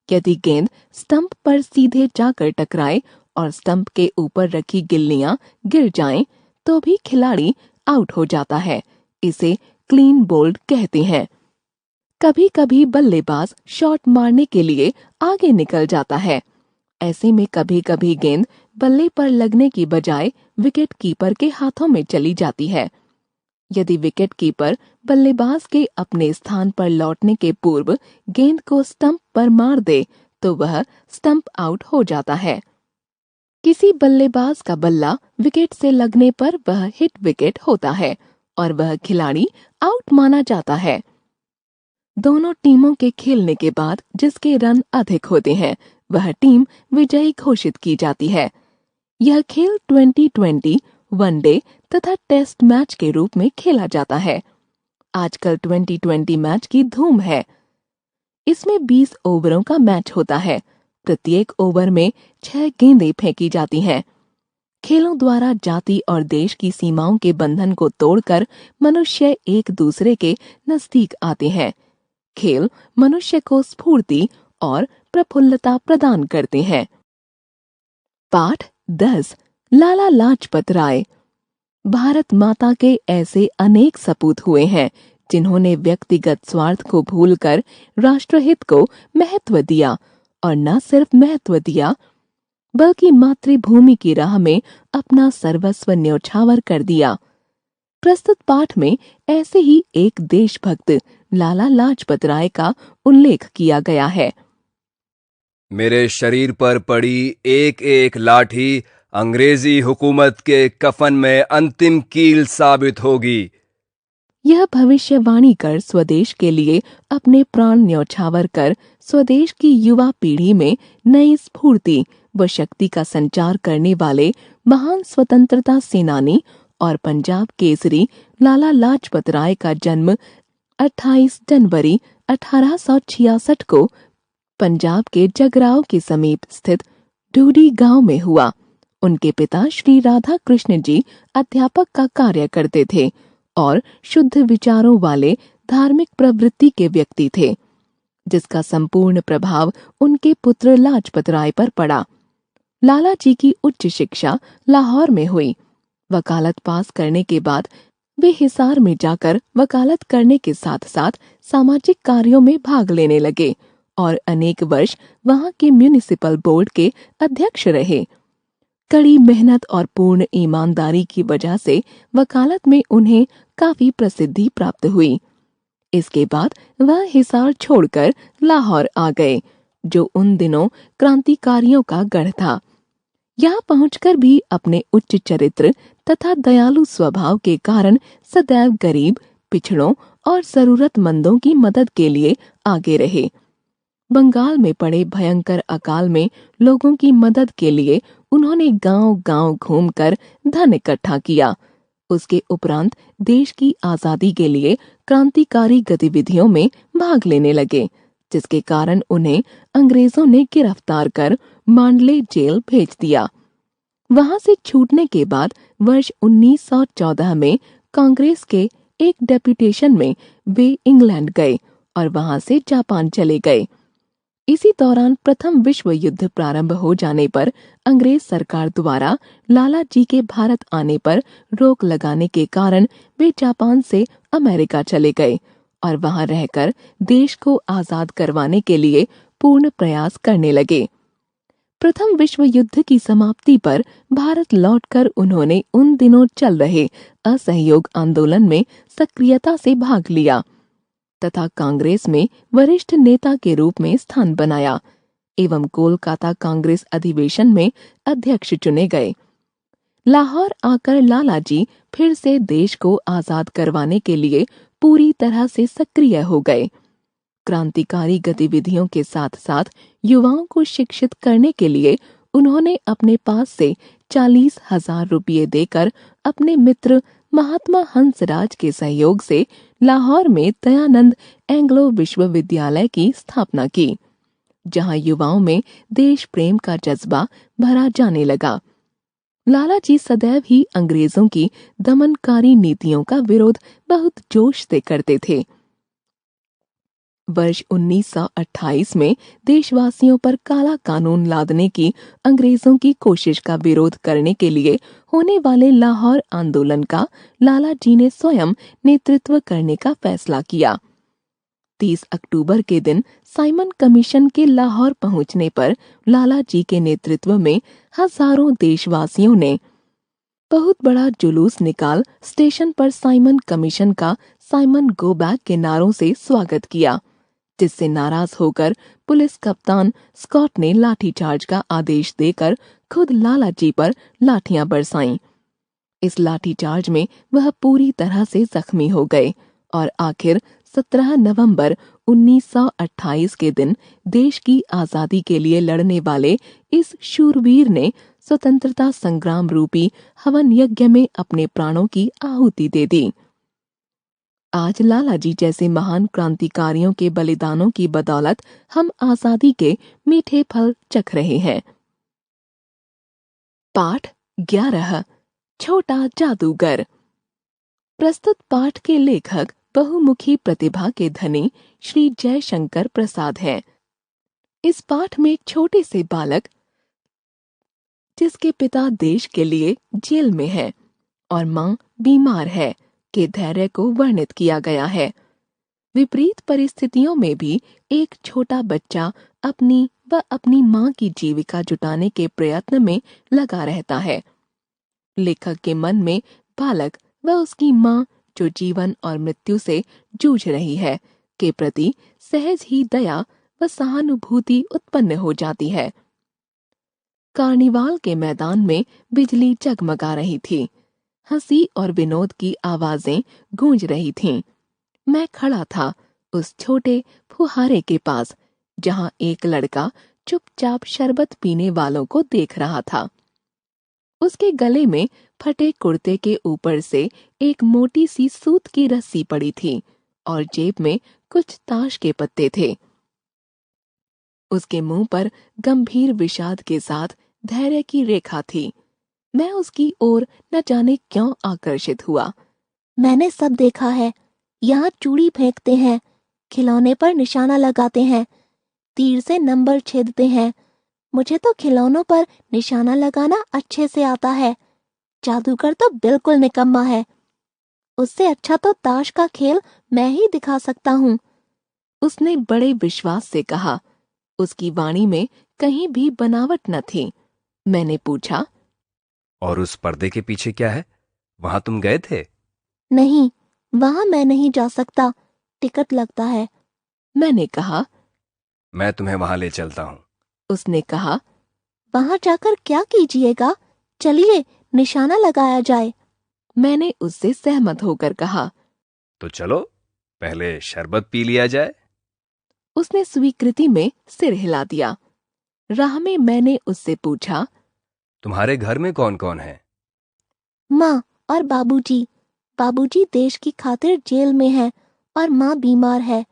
यदि गेंद स्टंप पर सीधे जाकर टकराए और स्टंप के ऊपर रखी गिल्लियां गिर जाएं, तो भी खिलाड़ी आउट हो जाता है। इसे क्लीन बोल्ड कहते हैं। कभी कभी बल्लेबाज शॉट मारने के लिए आगे निकल जाता है। ऐसे में कभी कभी गेंद बल्ले पर लगने की बजाय विकेट कीपर के हाथों में चली जाती है। यदि विकेट कीपर बल्लेबाज के अपने स्थान पर लौटने के पूर्व गेंद को स्टंप पर मार दे तो वह स्टंप आउट हो जाता है। किसी बल्लेबाज का बल्ला विकेट से लगने पर वह हिट विकेट होता है और वह खिलाड़ी आउट माना जाता है। दोनों टीमों के खेलने के बाद जिसके रन अधिक होते हैं वह टीम विजयी घोषित की जाती है। यह खेल 2020 वनडे तथा टेस्ट मैच के रूप में खेला जाता है। आजकल 2020 मैच की धूम है। इसमें 20 ओवरों का मैच होता है। प्रत्येक ओवर में 6 गेंदें फेंकी जाती हैं। खेलों द्वारा जाति और देश की सीमाओं के बंधन को तोड़कर मनुष्य एक दूसरे के नजदीक आते हैं। खेल मनुष्य को स्फूर्ति और प्रफुल्लता प्रदान करते हैं। पाठ 10 लाला लाजपत राय। भारत माता के ऐसे अनेक सपूत हुए हैं जिन्होंने व्यक्तिगत स्वार्थ को भूलकर राष्ट्रहित को महत्व दिया और न सिर्फ महत्व दिया बल्कि मातृभूमि की राह में अपना सर्वस्व न्यौछावर कर दिया। प्रस्तुत पाठ में ऐसे ही एक देशभक्त लाला लाजपत राय का उल्लेख किया गया है। मेरे शरीर पर पड़ी एक एक लाठी अंग्रेजी हुकूमत के कफन में अंतिम कील साबित होगी। यह भविष्यवाणी कर स्वदेश के लिए अपने प्राण न्यौछावर कर स्वदेश की युवा पीढ़ी में नई स्फूर्ति व शक्ति का संचार करने वाले महान स्वतंत्रता सेनानी और पंजाब केसरी लाला लाजपत राय का जन्म 28 जनवरी 1866 को पंजाब के जगराव के समीप स्थित ढूडी गांव में हुआ। उनके पिता श्री राधा कृष्ण जी अध्यापक का कार्य करते थे और शुद्ध विचारों वाले धार्मिक प्रवृत्ति के व्यक्ति थे, जिसका संपूर्ण प्रभाव उनके पुत्र लाजपत राय पर पड़ा। लाला जी की उच्च शिक्षा लाहौर में हुई। वकालत पास करने के बाद वे हिसार में जाकर वकालत करने के साथ साथ सामाजिक कार्यों में भाग लेने लगे और अनेक वर्ष वहां के म्युनिसिपल बोर्ड के अध्यक्ष रहे। कड़ी मेहनत और पूर्ण ईमानदारी की वजह से वकालत में उन्हें काफी प्रसिद्धि प्राप्त हुई। इसके बाद वह हिसार छोड़कर लाहौर आ गए, जो उन दिनों क्रांतिकारियों का गढ़ था। यहाँ पहुंचकर भी अपने उच्च चरित्र तथा दयालु स्वभाव के कारण सदैव गरीब, पिछड़ों और जरूरतमंदों की मदद के लिए आगे रहे। बंगाल में पड़े भयंकर अकाल में लोगों की मदद के लिए उन्होंने गांव-गांव घूमकर धन इकट्ठा किया। उसके उपरांत देश की आजादी के लिए क्रांतिकारी गतिविधियों में भाग लेने लगे, जिसके कारण उन्हें अंग्रेजों ने गिरफ्तार कर मांडले जेल भेज दिया। वहां से छूटने के बाद वर्ष 1914 में कांग्रेस के एक डेपुटेशन में वे इंग्लैंड गए और वहां से जापान चले गए। इसी दौरान प्रथम विश्व युद्ध प्रारंभ हो जाने पर अंग्रेज सरकार द्वारा लाला जी के भारत आने पर रोक लगाने के कारण वे जापान से अमेरिका चले गए और वहां रहकर देश को आजाद करवाने के लिए पूर्ण प्रयास करने लगे। प्रथम विश्व युद्ध की समाप्ति पर भारत लौटकर उन्होंने उन दिनों चल रहे असहयोग आंदोलन में सक्रियता से भाग लिया तथा कांग्रेस में वरिष्ठ नेता के रूप में स्थान बनाया एवं कोलकाता कांग्रेस अधिवेशन में अध्यक्ष चुने गए। लाहौर आकर लाला जी फिर से देश को आजाद करवाने के लिए पूरी तरह से सक्रिय हो गए। क्रांतिकारी गतिविधियों के साथ साथ युवाओं को शिक्षित करने के लिए उन्होंने अपने पास से 40,000 रुपये देकर अपने मित्र महात्मा हंसराज के सहयोग से लाहौर में दयानंद एंग्लो विश्वविद्यालय की स्थापना की, जहां युवाओं में देश प्रेम का जज्बा भरा जाने लगा। लालाजी सदैव ही अंग्रेजों की दमनकारी नीतियों का विरोध बहुत जोश से करते थे। वर्ष 1928 में देशवासियों पर काला कानून लादने की अंग्रेजों की कोशिश का विरोध करने के लिए होने वाले लाहौर आंदोलन का लालाजी ने स्वयं नेतृत्व करने का फैसला किया। 30 अक्टूबर के दिन साइमन कमीशन के लाहौर पहुंचने पर लालाजी के नेतृत्व में हजारों देशवासियों ने बहुत बड़ा जुलूस निकाल स्टेशन पर साइमन कमीशन का साइमन गो बैक के नारों से स्वागत किया, जिससे नाराज होकर पुलिस कप्तान स्कॉट ने लाठीचार्ज का आदेश देकर खुद लालाजी पर लाठियां बरसाईं। इस लाठीचार्ज में वह पूरी तरह से जख्मी हो गए और आखिर 17 नवंबर 1928 के दिन देश की आजादी के लिए लड़ने वाले इस शूरवीर ने स्वतंत्रता संग्राम रूपी हवन यज्ञ में अपने प्राणों की आहुति दे दी। आज लालाजी जैसे महान क्रांतिकारियों के बलिदानों की बदौलत हम आजादी के मीठे फल चख रहे हैं। पाठ 11 छोटा जादूगर। प्रस्तुत पाठ के लेखक बहुमुखी प्रतिभा के धनी श्री जयशंकर प्रसाद हैं। इस पाठ में छोटे से बालक जिसके पिता देश के लिए जेल में है और मां बीमार है के धैर्य को वर्णित किया गया है। विपरीत परिस्थितियों में भी एक छोटा बच्चा अपनी मां की जीविका जुटाने के प्रयत्न में लगा रहता है। लेखक के मन में बालक व उसकी मां जो जीवन और मृत्यु से जूझ रही है के प्रति सहज ही दया व सहानुभूति उत्पन्न हो जाती है। कार्निवाल के मैदान में बिजली जगमगा रही थी। हंसी और विनोद की आवाजें गूंज रही थीं। मैं खड़ा था उस छोटे फुहारे के पास जहां एक लड़का चुपचाप शरबत पीने वालों को देख रहा था। उसके गले में फटे कुर्ते के ऊपर से एक मोटी सी सूत की रस्सी पड़ी थी और जेब में कुछ ताश के पत्ते थे। उसके मुंह पर गंभीर विषाद के साथ धैर्य की रेखा थी। मैं उसकी ओर न जाने क्यों आकर्षित हुआ। मैंने सब देखा है। यहाँ चूड़ी फेंकते हैं, खिलौने पर निशाना लगाते हैं, तीर से नंबर छेदते हैं। मुझे तो खिलौनों पर निशाना लगाना अच्छे से आता है। जादूगर तो बिल्कुल निकम्मा है। उससे अच्छा तो ताश का खेल मैं ही दिखा सकता हूँ। उसने बड़े विश्वास से कहा। उसकी वाणी में कहीं भी बनावट न थी। मैंने पूछा, और उस पर्दे के पीछे क्या है? वहां तुम गए थे? नहीं, वहां मैं नहीं जा सकता, टिकट लगता है। मैंने कहा। मैं तुम्हें वहां ले चलता हूँ। उसने कहा। वहां जाकर क्या कीजिएगा? चलिए निशाना लगाया जाए। मैंने उससे सहमत होकर कहा। तो चलो पहले शरबत पी लिया जाए। उसने स्वीकृति में सिर हिला दिया। राह में मैंने उससे पूछा, तुम्हारे घर में कौन कौन है? माँ और बाबूजी। बाबूजी देश की खातिर जेल में है और माँ बीमार है।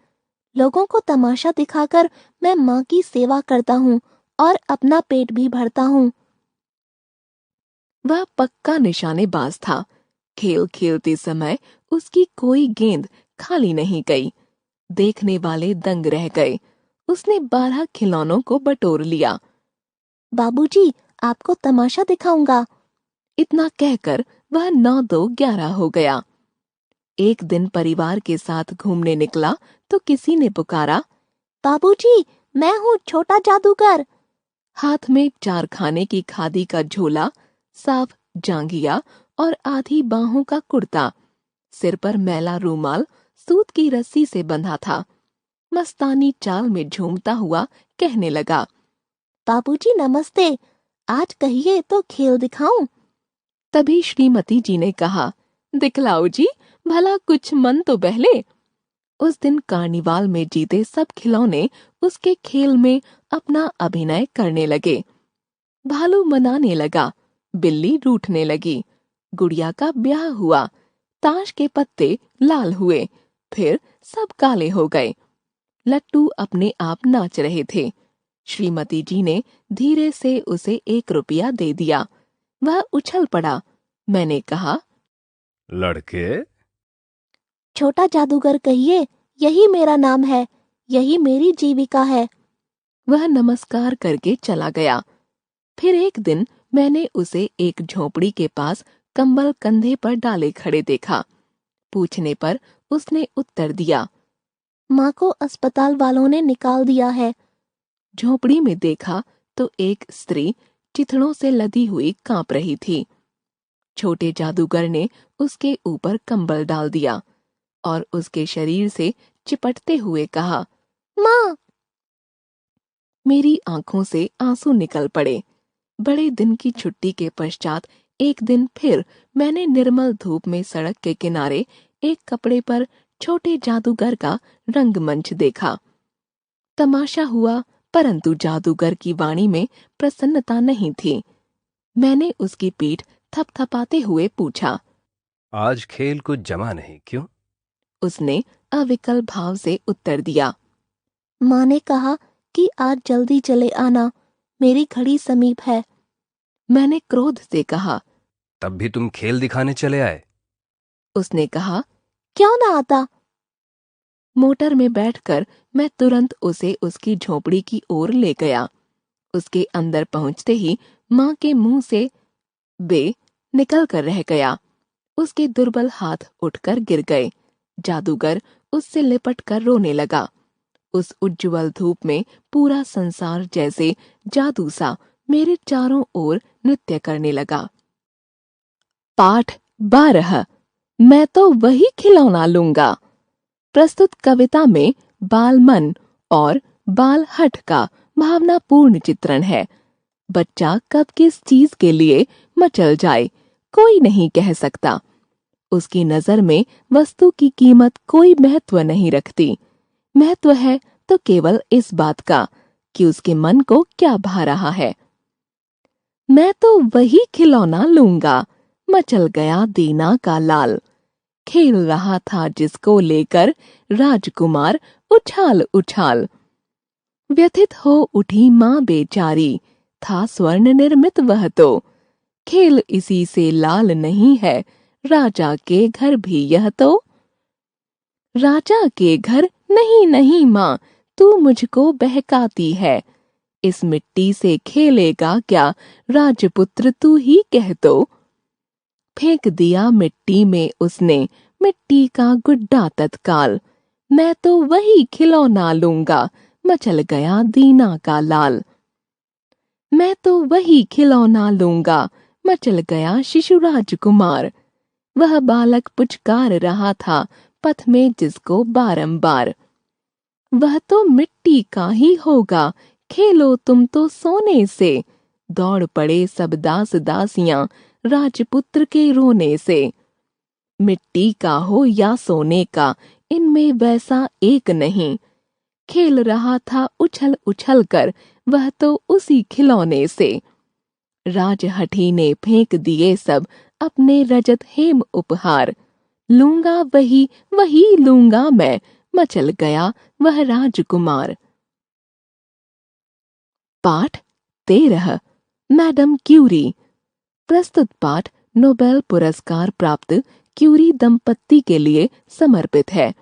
लोगों को तमाशा दिखाकर मैं माँ की सेवा करता हूँ और अपना पेट भी भरता हूँ। वह पक्का निशानेबाज था। खेल खेलते समय उसकी कोई गेंद खाली नहीं गई। देखने वाले दंग रह गए। उसने 12 खिलौनों को बटोर लिया। बाबूजी, आपको तमाशा दिखाऊंगा। इतना कहकर वह 9-2-11 हो गया। एक दिन परिवार के साथ घूमने निकला तो किसी ने पुकारा, बाबूजी, मैं हूँ छोटा जादूगर। हाथ में 4 खाने की खादी का झोला, साफ जांघिया और आधी बाहों का कुर्ता, सिर पर मैला रूमाल सूत की रस्सी से बंधा था। मस्तानी चाल में झूमता हुआ कहने लगा, बाबूजी नमस्ते, आज कहिए तो खेल दिखाऊं। तभी श्रीमती जी ने कहा, दिखलाओ जी, भला कुछ मन तो बहले। उस दिन कार्निवाल में जीते सब खिलौने उसके खेल में अपना अभिनय करने लगे। भालू मनाने लगा, बिल्ली रूठने लगी, गुड़िया का ब्याह हुआ, ताश के पत्ते लाल हुए, फिर सब काले हो गए। लट्टू अपने आप नाच रहे थे। श्रीमती जी ने धीरे से उसे 1 रुपया दे दिया। वह उछल पड़ा। मैंने कहा, लड़के, छोटा जादूगर कहिए, यही मेरा नाम है, यही मेरी जीविका है। वह नमस्कार करके चला गया। फिर एक दिन मैंने उसे एक झोपड़ी के पास कंबल कंधे पर डाले खड़े देखा। पूछने पर उसने उत्तर दिया, माँ को अस्पताल वालों ने निकाल दिया है। झोपड़ी में देखा तो एक स्त्री चिथड़ों से लदी हुई कांप रही थी। छोटे जादूगर ने उसके ऊपर कंबल डाल दिया और उसके शरीर से चिपटते हुए कहा, माँ! मेरी आंखों से आंसू निकल पड़े। बड़े दिन की छुट्टी के पश्चात एक दिन फिर मैंने निर्मल धूप में सड़क के किनारे एक कपड़े पर छोटे जादूगर का रंगमंच देखा। तमाशा हुआ, परंतु जादूगर की वाणी में प्रसन्नता नहीं थी। मैंने उसकी पीठ थपथपाते हुए पूछा, आज खेल कुछ जमा नहीं, क्यों? उसने अविकल भाव से उत्तर दिया, माँ ने कहा कि आज जल्दी चले आना, मेरी घड़ी समीप है। मैंने क्रोध से कहा, तब भी तुम खेल दिखाने चले आए? उसने कहा, क्यों ना आता? मोटर में बैठकर मैं तुरंत उसे उसकी झोपड़ी की ओर ले गया। उसके अंदर पहुंचते ही माँ के मुंह से बे निकल कर रह गया। उसके दुर्बल हाथ उठकर गिर गए। जादूगर उससे लिपट कर रोने लगा। उस उज्ज्वल धूप में पूरा संसार जैसे जादू सा मेरे चारों ओर नृत्य करने लगा। पाठ 12। मैं तो वही खिलौना लूंगा। प्रस्तुत कविता में बाल मन और बाल हठ का भावनापूर्ण चित्रण है। बच्चा कब किस चीज के लिए मचल जाए कोई नहीं कह सकता। उसकी नजर में वस्तु की कीमत कोई महत्व नहीं रखती। महत्व है तो केवल इस बात का कि उसके मन को क्या भा रहा है। मैं तो वही खिलौना लूंगा, मचल गया दीना का लाल। खेल रहा था जिसको लेकर राजकुमार उछाल उछाल। व्यथित हो उठी माँ बेचारी, था स्वर्ण निर्मित वह तो। खेल इसी से लाल नहीं है, राजा के घर भी यह तो। राजा के घर नहीं नहीं माँ, तू मुझको बहकाती है। इस मिट्टी से खेलेगा क्या, राजपुत्र तू ही कह तो। फेंक दिया मिट्टी में उसने, मिट्टी का गुड्डा तत्काल। मैं तो वही खिलौना लूंगा, मचल गया दीना का लाल। मैं तो वही खिलौना लूंगा, मचल गया शिशु राजकुमार। वह बालक पुचकार रहा था पथ में जिसको बारंबार। वह तो मिट्टी का ही होगा, खेलो तुम तो सोने से। दौड़ पड़े सब दास दासियां राजपुत्र के रोने से। मिट्टी का हो या सोने का, इनमें वैसा एक नहीं। खेल रहा था उछल उछल कर वह तो उसी खिलौने से। राजहठी ने फेंक दिए सब अपने रजत हेम उपहार। लूंगा वही वही लूंगा मैं, मचल गया वह राजकुमार। पाठ 13। Madam Curie. प्रस्तुत पाठ नोबेल पुरस्कार प्राप्त क्यूरी दंपत्ति के लिए समर्पित है।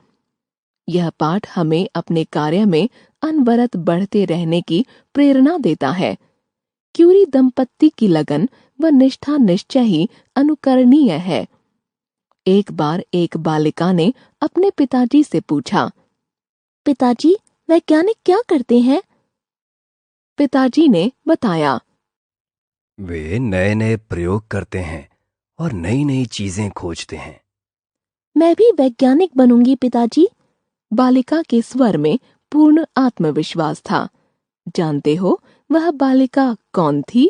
यह पाठ हमें अपने कार्य में अनवरत बढ़ते रहने की प्रेरणा देता है। क्यूरी दंपत्ति की लगन व निष्ठा निश्चय ही अनुकरणीय है। एक बार एक बालिका ने अपने पिताजी से पूछा, पिताजी, वैज्ञानिक क्या करते हैं? पिताजी ने बताया, वे नए नए प्रयोग करते हैं और नई नई चीजें खोजते हैं। मैं भी वैज्ञानिक बनूंगी पिताजी। बालिका के स्वर में पूर्ण आत्मविश्वास था। जानते हो वह बालिका कौन थी?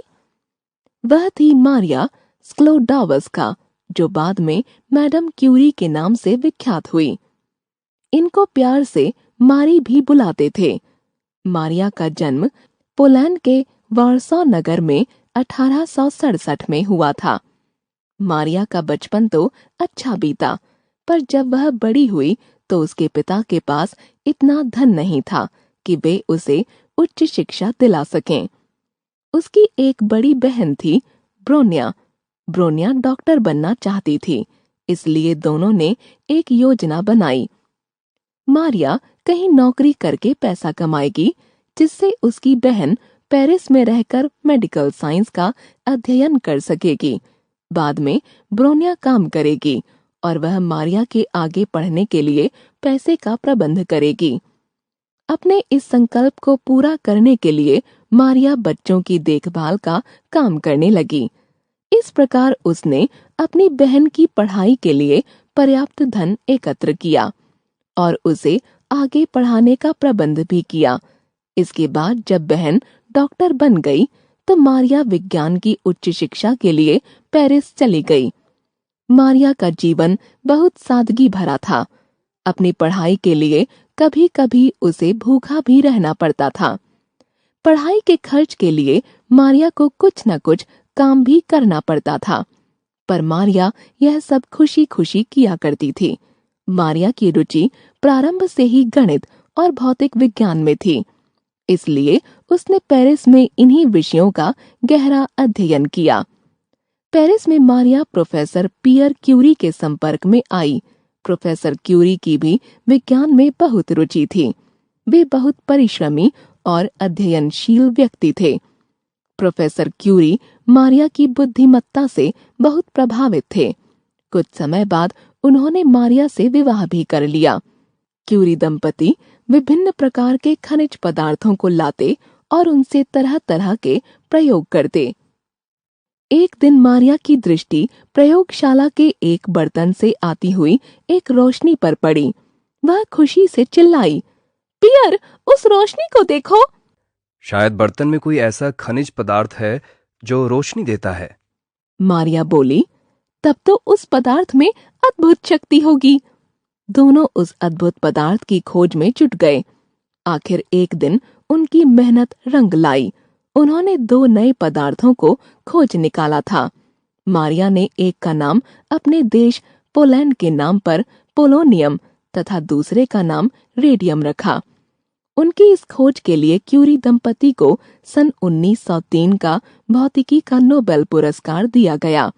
वह थी मारिया स्क्लोडावस्का, जो बाद में मैडम क्यूरी के नाम से विख्यात हुई। इनको प्यार से मारी भी बुलाते थे। मारिया का जन्म पोलैंड के वारसॉ नगर में 1867 में हुआ था। मारिया का बचपन तो अच्छा बीता, पर जब वह बड़ी हुई तो उसके पिता के पास इतना धन नहीं था कि वे उसे उच्च शिक्षा दिला सकें। उसकी एक बड़ी बहन थी ब्रोनिया। ब्रोनिया डॉक्टर बनना चाहती थी, इसलिए दोनों ने एक योजना बनाई। मारिया कहीं नौकरी करके पैसा कमाएगी, जिससे उसकी बहन पेरिस में रहकर मेडिकल साइंस का अध्ययन कर सकेगी। बाद में ब्रोनिया काम करेगी और वह मारिया के आगे पढ़ने के लिए पैसे का प्रबंध करेगी। अपने इस संकल्प को पूरा करने के लिए मारिया बच्चों की देखभाल का काम करने लगी। इस प्रकार उसने अपनी बहन की पढ़ाई के लिए पर्याप्त धन एकत्र किया और उसे आगे पढ़ाने का प्रबंध भी किया। इसके बाद जब बहन डॉक्टर बन गई तो मारिया विज्ञान की उच्च शिक्षा के लिए पेरिस चली गई। मारिया का जीवन बहुत सादगी भरा था। अपनी पढ़ाई के लिए कभी कभी उसे भूखा भी रहना पड़ता था। पढ़ाई के खर्च के लिए मारिया को कुछ न कुछ काम भी करना पड़ता था, पर मारिया यह सब खुशी खुशी किया करती थी। मारिया की रुचि प्रारंभ से ही गणित और भौतिक विज्ञान में थी, इसलिए उसने पेरिस में इन्हीं विषयों का गहरा अध्ययन किया। पेरिस में मारिया प्रोफेसर पियर क्यूरी के संपर्क में आई। प्रोफेसर क्यूरी की भी विज्ञान में बहुत रुचि थी। वे बहुत परिश्रमी और अध्ययनशील व्यक्ति थे। प्रोफेसर क्यूरी मारिया की बुद्धिमत्ता से बहुत प्रभावित थे। कुछ समय बाद उन्होंने मारिया से विवाह भी कर लिया। क्यूरी दंपति विभिन्न प्रकार के खनिज पदार्थों को लाते और उनसे तरह तरह के प्रयोग करते। एक दिन मारिया की दृष्टि प्रयोगशाला के एक बर्तन से आती हुई एक रोशनी पर पड़ी। वह खुशी से चिल्लाई, पियर, उस रोशनी को देखो। शायद बर्तन में कोई ऐसा खनिज पदार्थ है जो रोशनी देता है। मारिया बोली, तब तो उस पदार्थ में अद्भुत शक्ति होगी। दोनों उस अद्भुत पदार्थ की खोज में जुट गए। आखिर एक दिन उनकी मेहनत रंग लाई। उन्होंने 2 नए पदार्थों को खोज निकाला था। मारिया ने एक का नाम अपने देश पोलैंड के नाम पर पोलोनियम तथा दूसरे का नाम रेडियम रखा। उनकी इस खोज के लिए क्यूरी दंपति को सन 1903 का भौतिकी का नोबेल पुरस्कार दिया गया।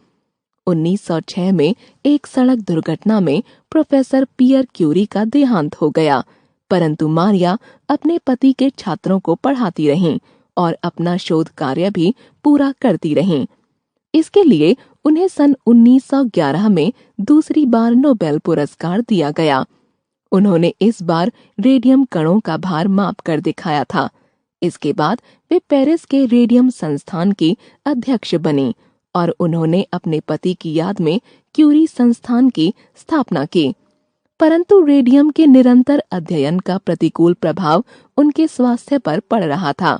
1906 में एक सड़क दुर्घटना में प्रोफेसर पियर क्यूरी का देहांत हो गया, परंतु मारिया अपने पति के छात्रों को पढ़ाती रहीं और अपना शोध कार्य भी पूरा करती रहीं। इसके लिए उन्हें सन 1911 में दूसरी बार नोबेल पुरस्कार दिया गया। उन्होंने इस बार रेडियम कणों का भार माप कर दिखाया था। इसके बाद वे पेरिस के रेडियम संस्थान की अध्यक्ष बनी और उन्होंने अपने पति की याद में क्यूरी संस्थान की स्थापना की। परंतु रेडियम के निरंतर अध्ययन का प्रतिकूल प्रभाव उनके स्वास्थ्य पर पड़ रहा था।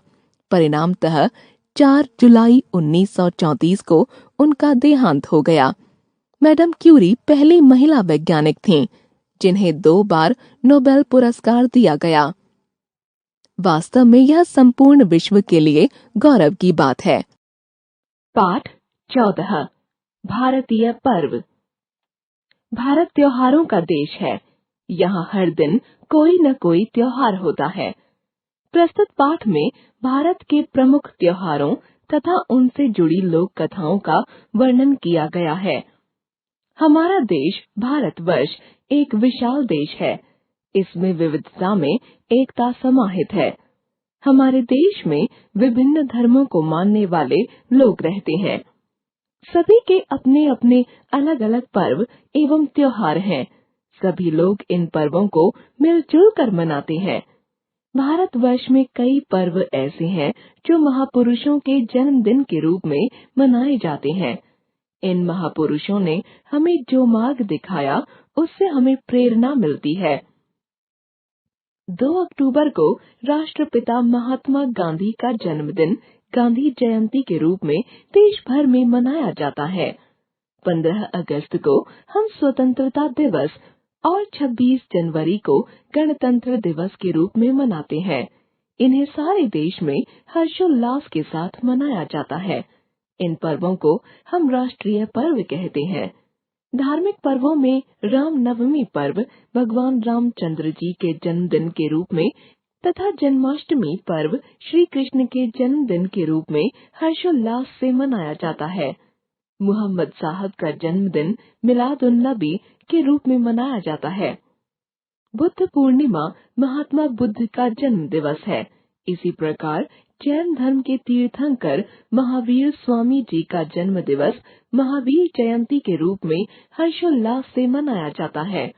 परिणामतः 4 जुलाई 1934 को उनका देहांत हो गया। मैडम क्यूरी पहली महिला वैज्ञानिक थीं, जिन्हें 2 बार नोबेल पुरस्कार दिया गया। वास्तव में यह संपूर्ण विश्व के लिए गौरव की बात है। पाठ 14 भारतीय पर्व। भारत त्योहारों का देश है। यहाँ हर दिन कोई न कोई त्योहार होता है। प्रस्तुत पाठ में भारत के प्रमुख त्योहारों तथा उनसे जुड़ी लोक कथाओं का वर्णन किया गया है। हमारा देश भारतवर्ष एक विशाल देश है। इसमें विविधता में एकता समाहित है। हमारे देश में विभिन्न धर्मों को मानने वाले लोग रहते हैं। सभी के अपने अपने अलग अलग पर्व एवं त्योहार हैं। सभी लोग इन पर्वों को मिलजुल कर मनाते हैं। भारतवर्ष में कई पर्व ऐसे हैं जो महापुरुषों के जन्मदिन के रूप में मनाए जाते हैं। इन महापुरुषों ने हमें जो मार्ग दिखाया, उससे हमें प्रेरणा मिलती है। 2 अक्टूबर को राष्ट्रपिता महात्मा गांधी का जन्मदिन गांधी जयंती के रूप में देश भर में मनाया जाता है। 15 अगस्त को हम स्वतंत्रता दिवस और 26 जनवरी को गणतंत्र दिवस के रूप में मनाते हैं। इन्हें सारे देश में हर्षोल्लास के साथ मनाया जाता है। इन पर्वों को हम राष्ट्रीय पर्व कहते हैं। धार्मिक पर्वों में राम नवमी पर्व भगवान रामचंद्र जी के जन्मदिन के रूप में तथा जन्माष्टमी पर्व श्री कृष्ण के जन्मदिन के रूप में हर्षोल्लास से मनाया जाता है। मुहम्मद साहब का जन्मदिन मिलाद-उन-नबी के रूप में मनाया जाता है। बुद्ध पूर्णिमा महात्मा बुद्ध का जन्म दिवस है। इसी प्रकार जैन धर्म के तीर्थंकर महावीर स्वामी जी का जन्म दिवस महावीर जयंती के रूप में हर्षोल्लास से मनाया जाता है।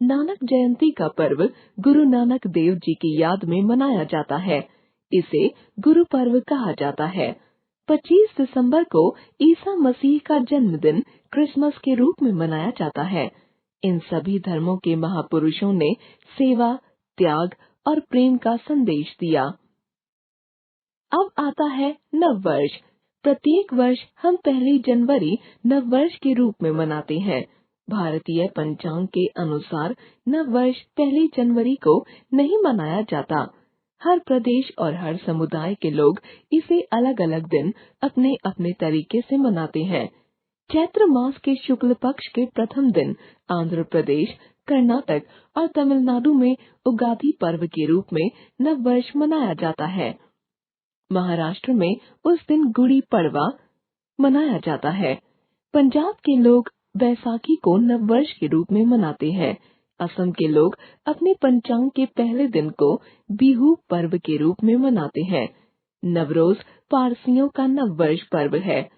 नानक जयंती का पर्व गुरु नानक देव जी की याद में मनाया जाता है। इसे गुरु पर्व कहा जाता है। 25 दिसंबर को ईसा मसीह का जन्मदिन क्रिसमस के रूप में मनाया जाता है। इन सभी धर्मों के महापुरुषों ने सेवा, त्याग और प्रेम का संदेश दिया। अब आता है नव वर्ष। प्रत्येक वर्ष हम 1 जनवरी नव वर्ष के रूप में मनाते हैं। भारतीय पंचांग के अनुसार नव वर्ष 1 जनवरी को नहीं मनाया जाता। हर प्रदेश और हर समुदाय के लोग इसे अलग अलग दिन अपने अपने तरीके से मनाते हैं। चैत्र मास के शुक्ल पक्ष के प्रथम दिन आंध्र प्रदेश, कर्नाटक और तमिलनाडु में उगादि पर्व के रूप में नव वर्ष मनाया जाता है। महाराष्ट्र में उस दिन गुड़ी पड़वा मनाया जाता है। पंजाब के लोग बैसाखी को नव वर्ष के रूप में मनाते हैं। असम के लोग अपने पंचांग के पहले दिन को बिहू पर्व के रूप में मनाते हैं। नवरोज पारसियों का नव वर्ष पर्व है।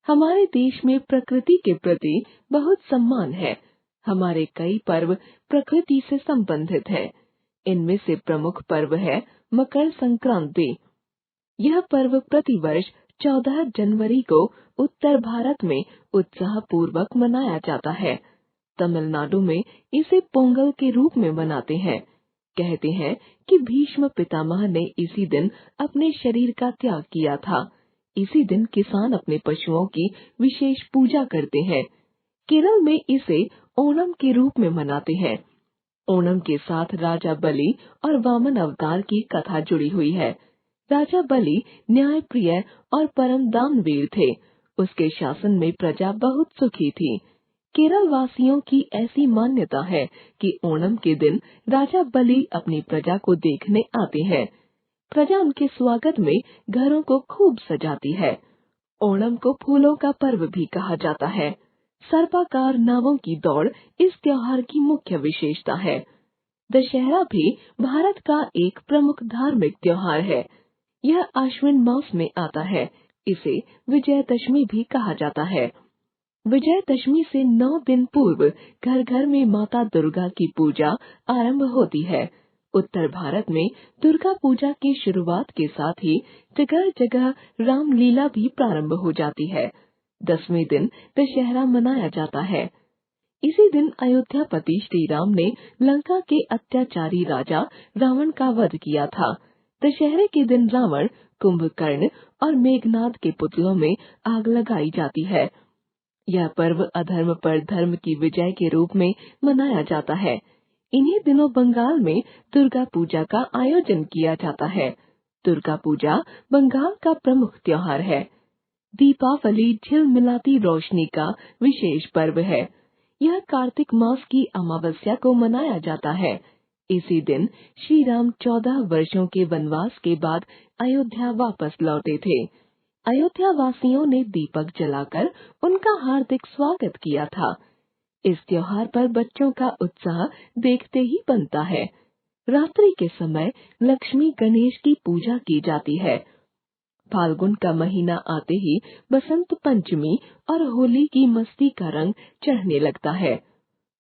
हमारे देश में प्रकृति के प्रति बहुत सम्मान है। हमारे कई पर्व प्रकृति से संबंधित हैं। इनमें से प्रमुख पर्व है मकर संक्रांति। यह पर्व प्रतिवर्ष 14 जनवरी को उत्तर भारत में उत्साह पूर्वक मनाया जाता है। तमिलनाडु में इसे पोंगल के रूप में मनाते हैं। कहते हैं कि भीष्म पितामह ने इसी दिन अपने शरीर का त्याग किया था। इसी दिन किसान अपने पशुओं की विशेष पूजा करते हैं। केरल में इसे ओणम के रूप में मनाते हैं। ओणम के साथ राजा बलि और वामन अवतार की कथा जुड़ी हुई है। राजा बलि न्याय प्रिय और परम दानवीर थे। उसके शासन में प्रजा बहुत सुखी थी। केरल वासियों की ऐसी मान्यता है कि ओणम के दिन राजा बलि अपनी प्रजा को देखने आते हैं। प्रजा उनके स्वागत में घरों को खूब सजाती है। ओणम को फूलों का पर्व भी कहा जाता है। सर्पाकार नावों की दौड़ इस त्योहार की मुख्य विशेषता है। दशहरा भी भारत का एक प्रमुख धार्मिक त्योहार है। यह आश्विन मास में आता है। इसे विजयदशमी भी कहा जाता है। विजयदशमी से 9 दिन पूर्व घर घर में माता दुर्गा की पूजा आरंभ होती है। उत्तर भारत में दुर्गा पूजा की शुरुआत के साथ ही जगह जगह रामलीला भी प्रारंभ हो जाती है। 10वें दिन दशहरा मनाया जाता है। इसी दिन अयोध्यापति श्री राम ने लंका के अत्याचारी राजा रावण का वध किया था। दशहरे के दिन रावण, कुंभकर्ण और मेघनाद के पुतलों में आग लगाई जाती है। यह पर्व अधर्म पर धर्म की विजय के रूप में मनाया जाता है। इन्हीं दिनों बंगाल में दुर्गा पूजा का आयोजन किया जाता है। दुर्गा पूजा बंगाल का प्रमुख त्योहार है। दीपावली झिलमिलाती रोशनी का विशेष पर्व है। यह कार्तिक मास की अमावस्या को मनाया जाता है। इसी दिन श्री राम 14 वर्षों के वनवास के बाद अयोध्या वापस लौटे थे। अयोध्या वासियों ने दीपक जलाकर उनका हार्दिक स्वागत किया था। इस त्योहार पर बच्चों का उत्साह देखते ही बनता है। रात्रि के समय लक्ष्मी गणेश की पूजा की जाती है। फाल्गुन का महीना आते ही बसंत पंचमी और होली की मस्ती का रंग चढ़ने लगता है।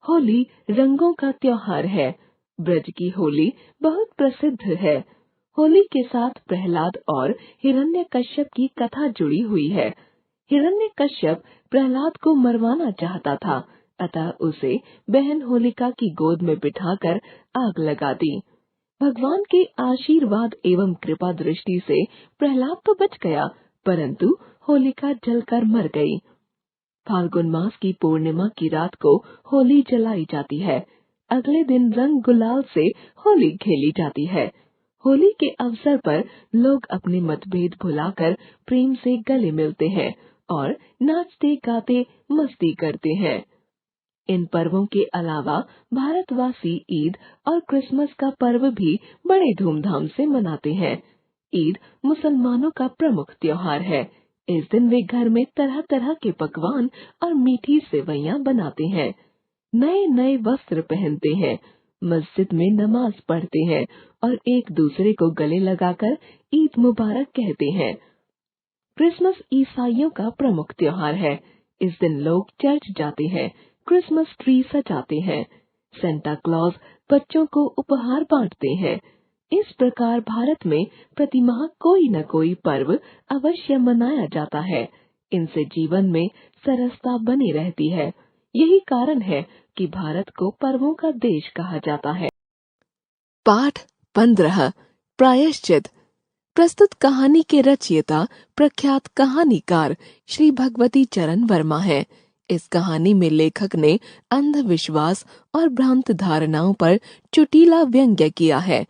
होली रंगों का त्योहार है। ब्रज की होली बहुत प्रसिद्ध है। होली के साथ प्रहलाद और हिरण्यकश्यप की कथा जुड़ी हुई है। हिरण्यकश्यप प्रहलाद को मरवाना चाहता था, अतः उसे बहन होलिका की गोद में बिठाकर आग लगा दी। भगवान के आशीर्वाद एवं कृपा दृष्टि से प्रहलाद तो बच गया, परंतु होलिका जलकर मर गई। फाल्गुन मास की पूर्णिमा की रात को होली जलाई जाती है। अगले दिन रंग गुलाल से होली खेली जाती है। होली के अवसर पर लोग अपने मतभेद भुलाकर प्रेम से गले मिलते हैं और नाचते गाते मस्ती करते हैं। इन पर्वों के अलावा भारतवासी ईद और क्रिसमस का पर्व भी बड़े धूमधाम से मनाते हैं। ईद मुसलमानों का प्रमुख त्योहार है। इस दिन वे घर में तरह तरह के पकवान और मीठी सेवइयां बनाते हैं, नए नए वस्त्र पहनते हैं, मस्जिद में नमाज पढ़ते हैं और एक दूसरे को गले लगाकर ईद मुबारक कहते हैं। क्रिसमस ईसाइयों का प्रमुख त्योहार है। इस दिन लोग चर्च जाते हैं, क्रिसमस ट्री सजाते हैं, सेंटा क्लॉज बच्चों को उपहार बांटते हैं। इस प्रकार भारत में प्रतिमाह कोई न कोई पर्व अवश्य मनाया जाता है। इनसे जीवन में सरसता बनी रहती है। यही कारण है कि भारत को पर्वों का देश कहा जाता है। पाठ 15 प्रायश्चित। प्रस्तुत कहानी के रचयिता प्रख्यात कहानीकार श्री भगवती चरण वर्मा है। इस कहानी में लेखक ने अंधविश्वास और भ्रांत धारणाओं पर चुटीला व्यंग्य किया है।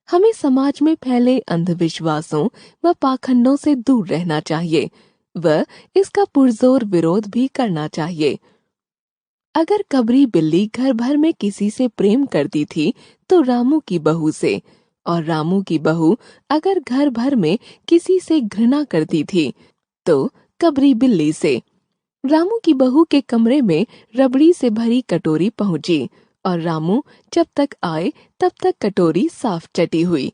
हमें समाज में फैले अंधविश्वासों व पाखंडों से दूर रहना चाहिए व इसका पुरजोर विरोध भी करना चाहिए। अगर कबरी बिल्ली घर भर में किसी से प्रेम करती थी तो रामू की बहू से, और रामू की बहू अगर घर भर में किसी से घृणा करती थी तो कबरी बिल्ली से। रामू की बहू के कमरे में रबड़ी से भरी कटोरी पहुंची और रामू जब तक आए तब तक कटोरी साफ चटी हुई।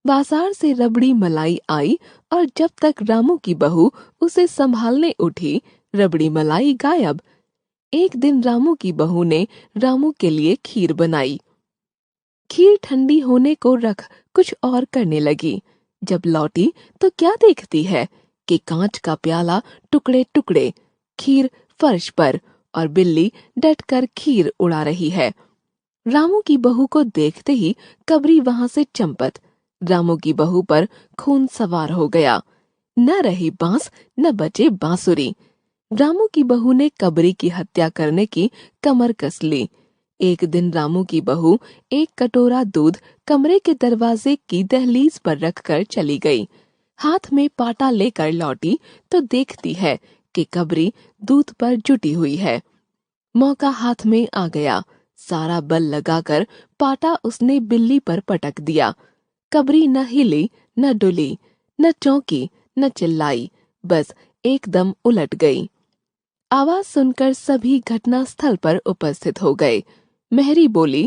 बाजार से रबड़ी मलाई आई और जब तक रामू की बहू उसे संभालने उठी, रबड़ी मलाई गायब। एक दिन रामू की बहू ने रामू के लिए खीर बनाई। खीर ठंडी होने को रख कुछ और करने लगी। जब लौटी तो क्या देखती है कि कांच का प्याला टुकड़े टुकड़े, खीर फर्श पर और बिल्ली डटकर खीर उड़ा रही है। रामू की बहू को देखते ही कबरी वहां से चंपत। रामू की बहू पर खून सवार हो गया। न रही बांस न बचे बांसुरी। रामू की बहू ने कबरी की हत्या करने की कमर कस ली। एक दिन रामू की बहू एक कटोरा दूध कमरे के दरवाजे की दहलीज पर रखकर चली गई। हाथ में पाटा लेकर लौटी तो देखती है कि कबरी दूध पर जुटी हुई है। मौका हाथ में आ गया। सारा बल लगाकर पाटा उसने बिल्ली पर पटक दिया। कबरी न हिली न डुली, न चौंकी न चिल्लाई, बस एकदम उलट गई। आवाज सुनकर सभी घटना स्थल पर उपस्थित हो गए। मेहरी बोली,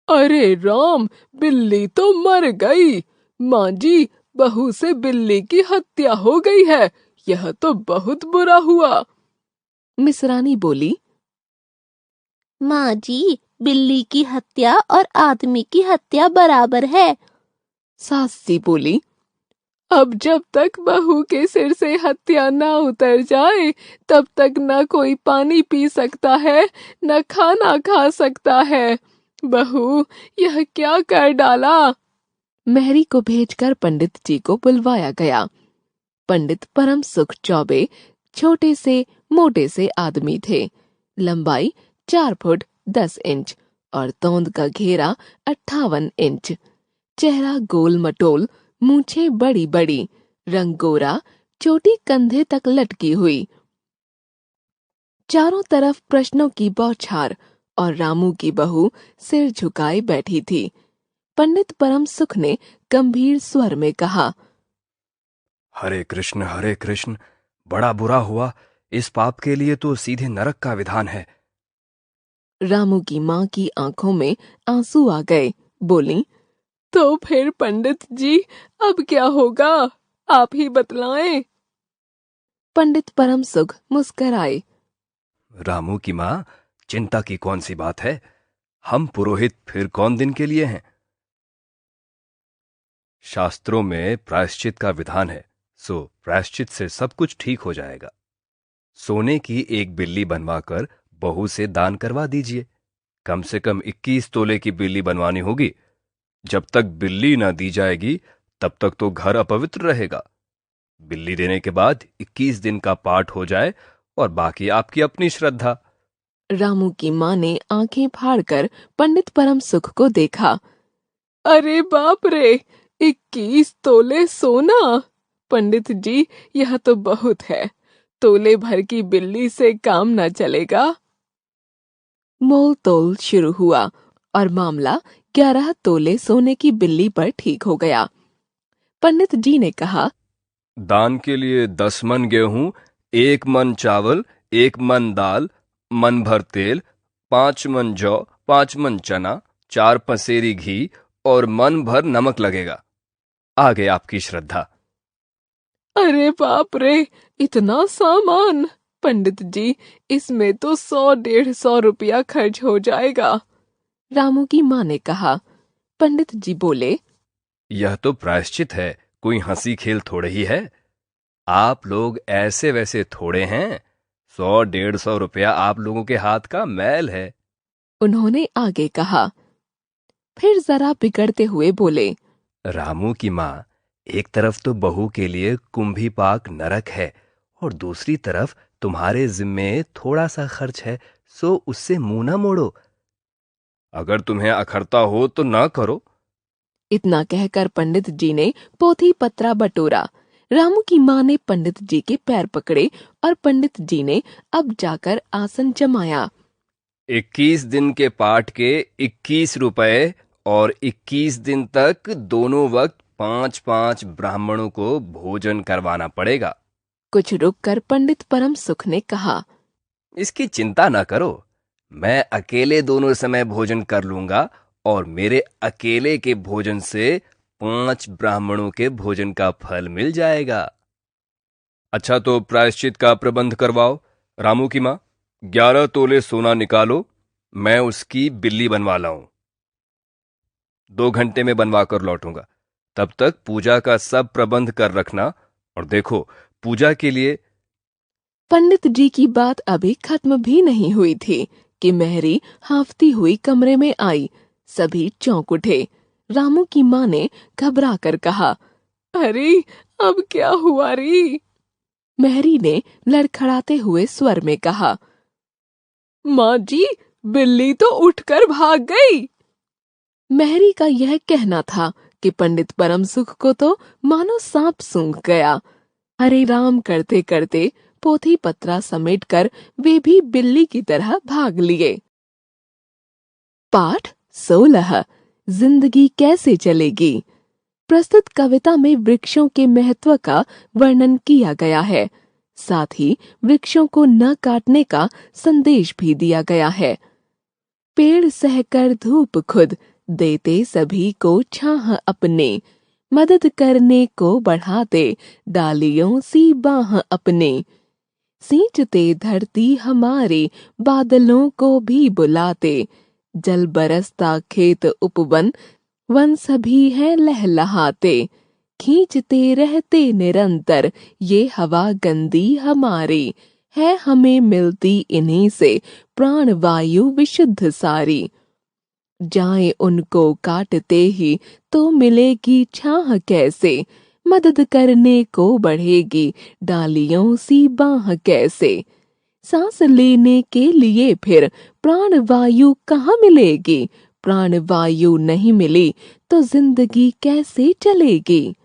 अरे राम, बिल्ली तो मर गई। माँ जी, बहू से बिल्ली की हत्या हो गई है। यह तो बहुत बुरा हुआ। मिसरानी बोली, माँ जी, बिल्ली की हत्या और आदमी की हत्या बराबर है। सास जी बोली, अब जब तक बहू के सिर से हत्या न उतर जाए तब तक न कोई पानी पी सकता है न खाना खा सकता है। बहू, यह क्या कर डाला। मेहरी को भेजकर पंडित जी को बुलवाया गया। पंडित परम सुख चौबे छोटे से मोटे से आदमी थे। लंबाई 4 फुट 10 इंच और तोंद का घेरा 58 इंच। चेहरा गोल मटोल, मूछें बड़ी बड़ी, रंग गोरा, चोटी कंधे तक लटकी हुई। चारों तरफ प्रश्नों की बौछार और रामू की बहू सिर झुकाए बैठी थी। पंडित परम सुख ने गंभीर स्वर में कहा, हरे कृष्ण, बड़ा बुरा हुआ। इस पाप के लिए तो सीधे नरक का विधान है। रामू की माँ की आंखों में आंसू आ गए। बोली, तो फिर पंडित जी अब क्या होगा, आप ही बतलाएं। पंडित परम सुख मुस्कराए। रामू की माँ, चिंता की कौन सी बात है। हम पुरोहित फिर कौन दिन के लिए हैं। शास्त्रों में प्रायश्चित का विधान है, सो प्रायश्चित से सब कुछ ठीक हो जाएगा। सोने की एक बिल्ली बनवाकर बहू से दान करवा दीजिए। कम से कम 21 तोले की बिल्ली बनवानी होगी। जब तक बिल्ली ना दी जाएगी तब तक तो घर अपवित्र रहेगा। बिल्ली देने के बाद 21 दिन का पाठ हो जाए और बाकी आपकी अपनी श्रद्धा। रामू की माँ ने आंखें फाड़कर पंडित परम सुख को देखा। अरे बाप रे, 21 तोले सोना। पंडित जी, यह तो बहुत है। तोले भर की बिल्ली से काम न चलेगा। मोल तोल शुरू हुआ और मामला 11 तोले सोने की बिल्ली पर ठीक हो गया। पंडित जी ने कहा, दान के लिए 10 मन गेहूं, 1 मन चावल, 1 मन दाल, मन भर तेल, 5 मन जौ, 5 मन चना, 4 पसेरी घी और मन भर नमक लगेगा। आगे आपकी श्रद्धा। अरे बाप रे, इतना सामान! पंडित जी, इसमें तो 100-150 रुपया खर्च हो जाएगा। रामू की माँ ने कहा। पंडित जी बोले, यह तो प्रायश्चित है, कोई हंसी खेल थोड़े ही है। आप लोग ऐसे वैसे थोड़े हैं। 100-150 रुपया आप लोगों के हाथ का मैल है। उन्होंने आगे कहा। फिर जरा बिगड़ते हुए बोले, रामू की माँ, एक तरफ तो बहू के लिए कुंभी पाक नरक है और दूसरी तरफ तुम्हारे जिम्मे थोड़ा सा खर्च है, सो उससे मुंह ना मोड़ो। अगर तुम्हें अखरता हो तो ना करो। इतना कहकर पंडित जी ने पोथी पत्रा बटोरा। रामू की माँ ने पंडित जी के पैर पकड़े और पंडित जी ने अब जाकर आसन जमाया। 21 दिन के पाठ के 21 रुपए और 21 दिन तक दोनों वक्त 5-5 ब्राह्मणों को भोजन करवाना पड़ेगा। कुछ रुककर पंडित परम सुख ने कहा, इसकी चिंता ना करो, मैं अकेले दोनों समय भोजन कर लूंगा और मेरे अकेले के भोजन से 5 ब्राह्मणों के भोजन का फल मिल जाएगा। अच्छा, तो प्रायश्चित का प्रबंध करवाओ। रामू की माँ, 11 तोले सोना निकालो, मैं उसकी बिल्ली बनवा लाऊं। 2 घंटे में बनवा कर लौटूंगा। तब तक पूजा का सब प्रबंध कर रखना। और देखो, पूजा के लिए। पंडित जी की बात अभी खत्म भी नहीं हुई थी कि मेहरी हांफती हुई कमरे में आई। सभी चौंक उठे। रामू की माँ ने घबरा कर कहा, अरे अब क्या हुआ री? मेहरी ने लड़खड़ाते हुए स्वर में कहा, माँ जी, बिल्ली तो उठकर भाग गई। मेहरी का यह कहना था कि पंडित परम सुख को तो मानो सांप सूंघ गया। हरे राम करते करते पोथी पत्रा समेटकर वे भी बिल्ली की तरह भाग लिए। पाठ 16 जिंदगी कैसे चलेगी। प्रस्तुत कविता में वृक्षों के महत्व का वर्णन किया गया है। साथ ही वृक्षों को न काटने का संदेश भी दिया गया है। पेड़ सहकर धूप खुद, देते सभी को छाह अपने, मदद करने को बढ़ाते डालियों सी बाह अपने, सींचते धरती हमारे बादलों को भी बुलाते, जल बरसता खेत उपवन वन सभी है लहलहाते, खींचते रहते निरंतर ये हवा गंदी हमारी, है हमें मिलती इन्हीं से प्राण वायु विशुद्ध सारी, जाए उनको काटते ही तो मिलेगी छाह कैसे, मदद करने को बढ़ेगी डालियों सी बाह कैसे, सांस लेने के लिए फिर प्राण वायु कहाँ मिलेगी, प्राण वायु नहीं मिली तो जिंदगी कैसे चलेगी।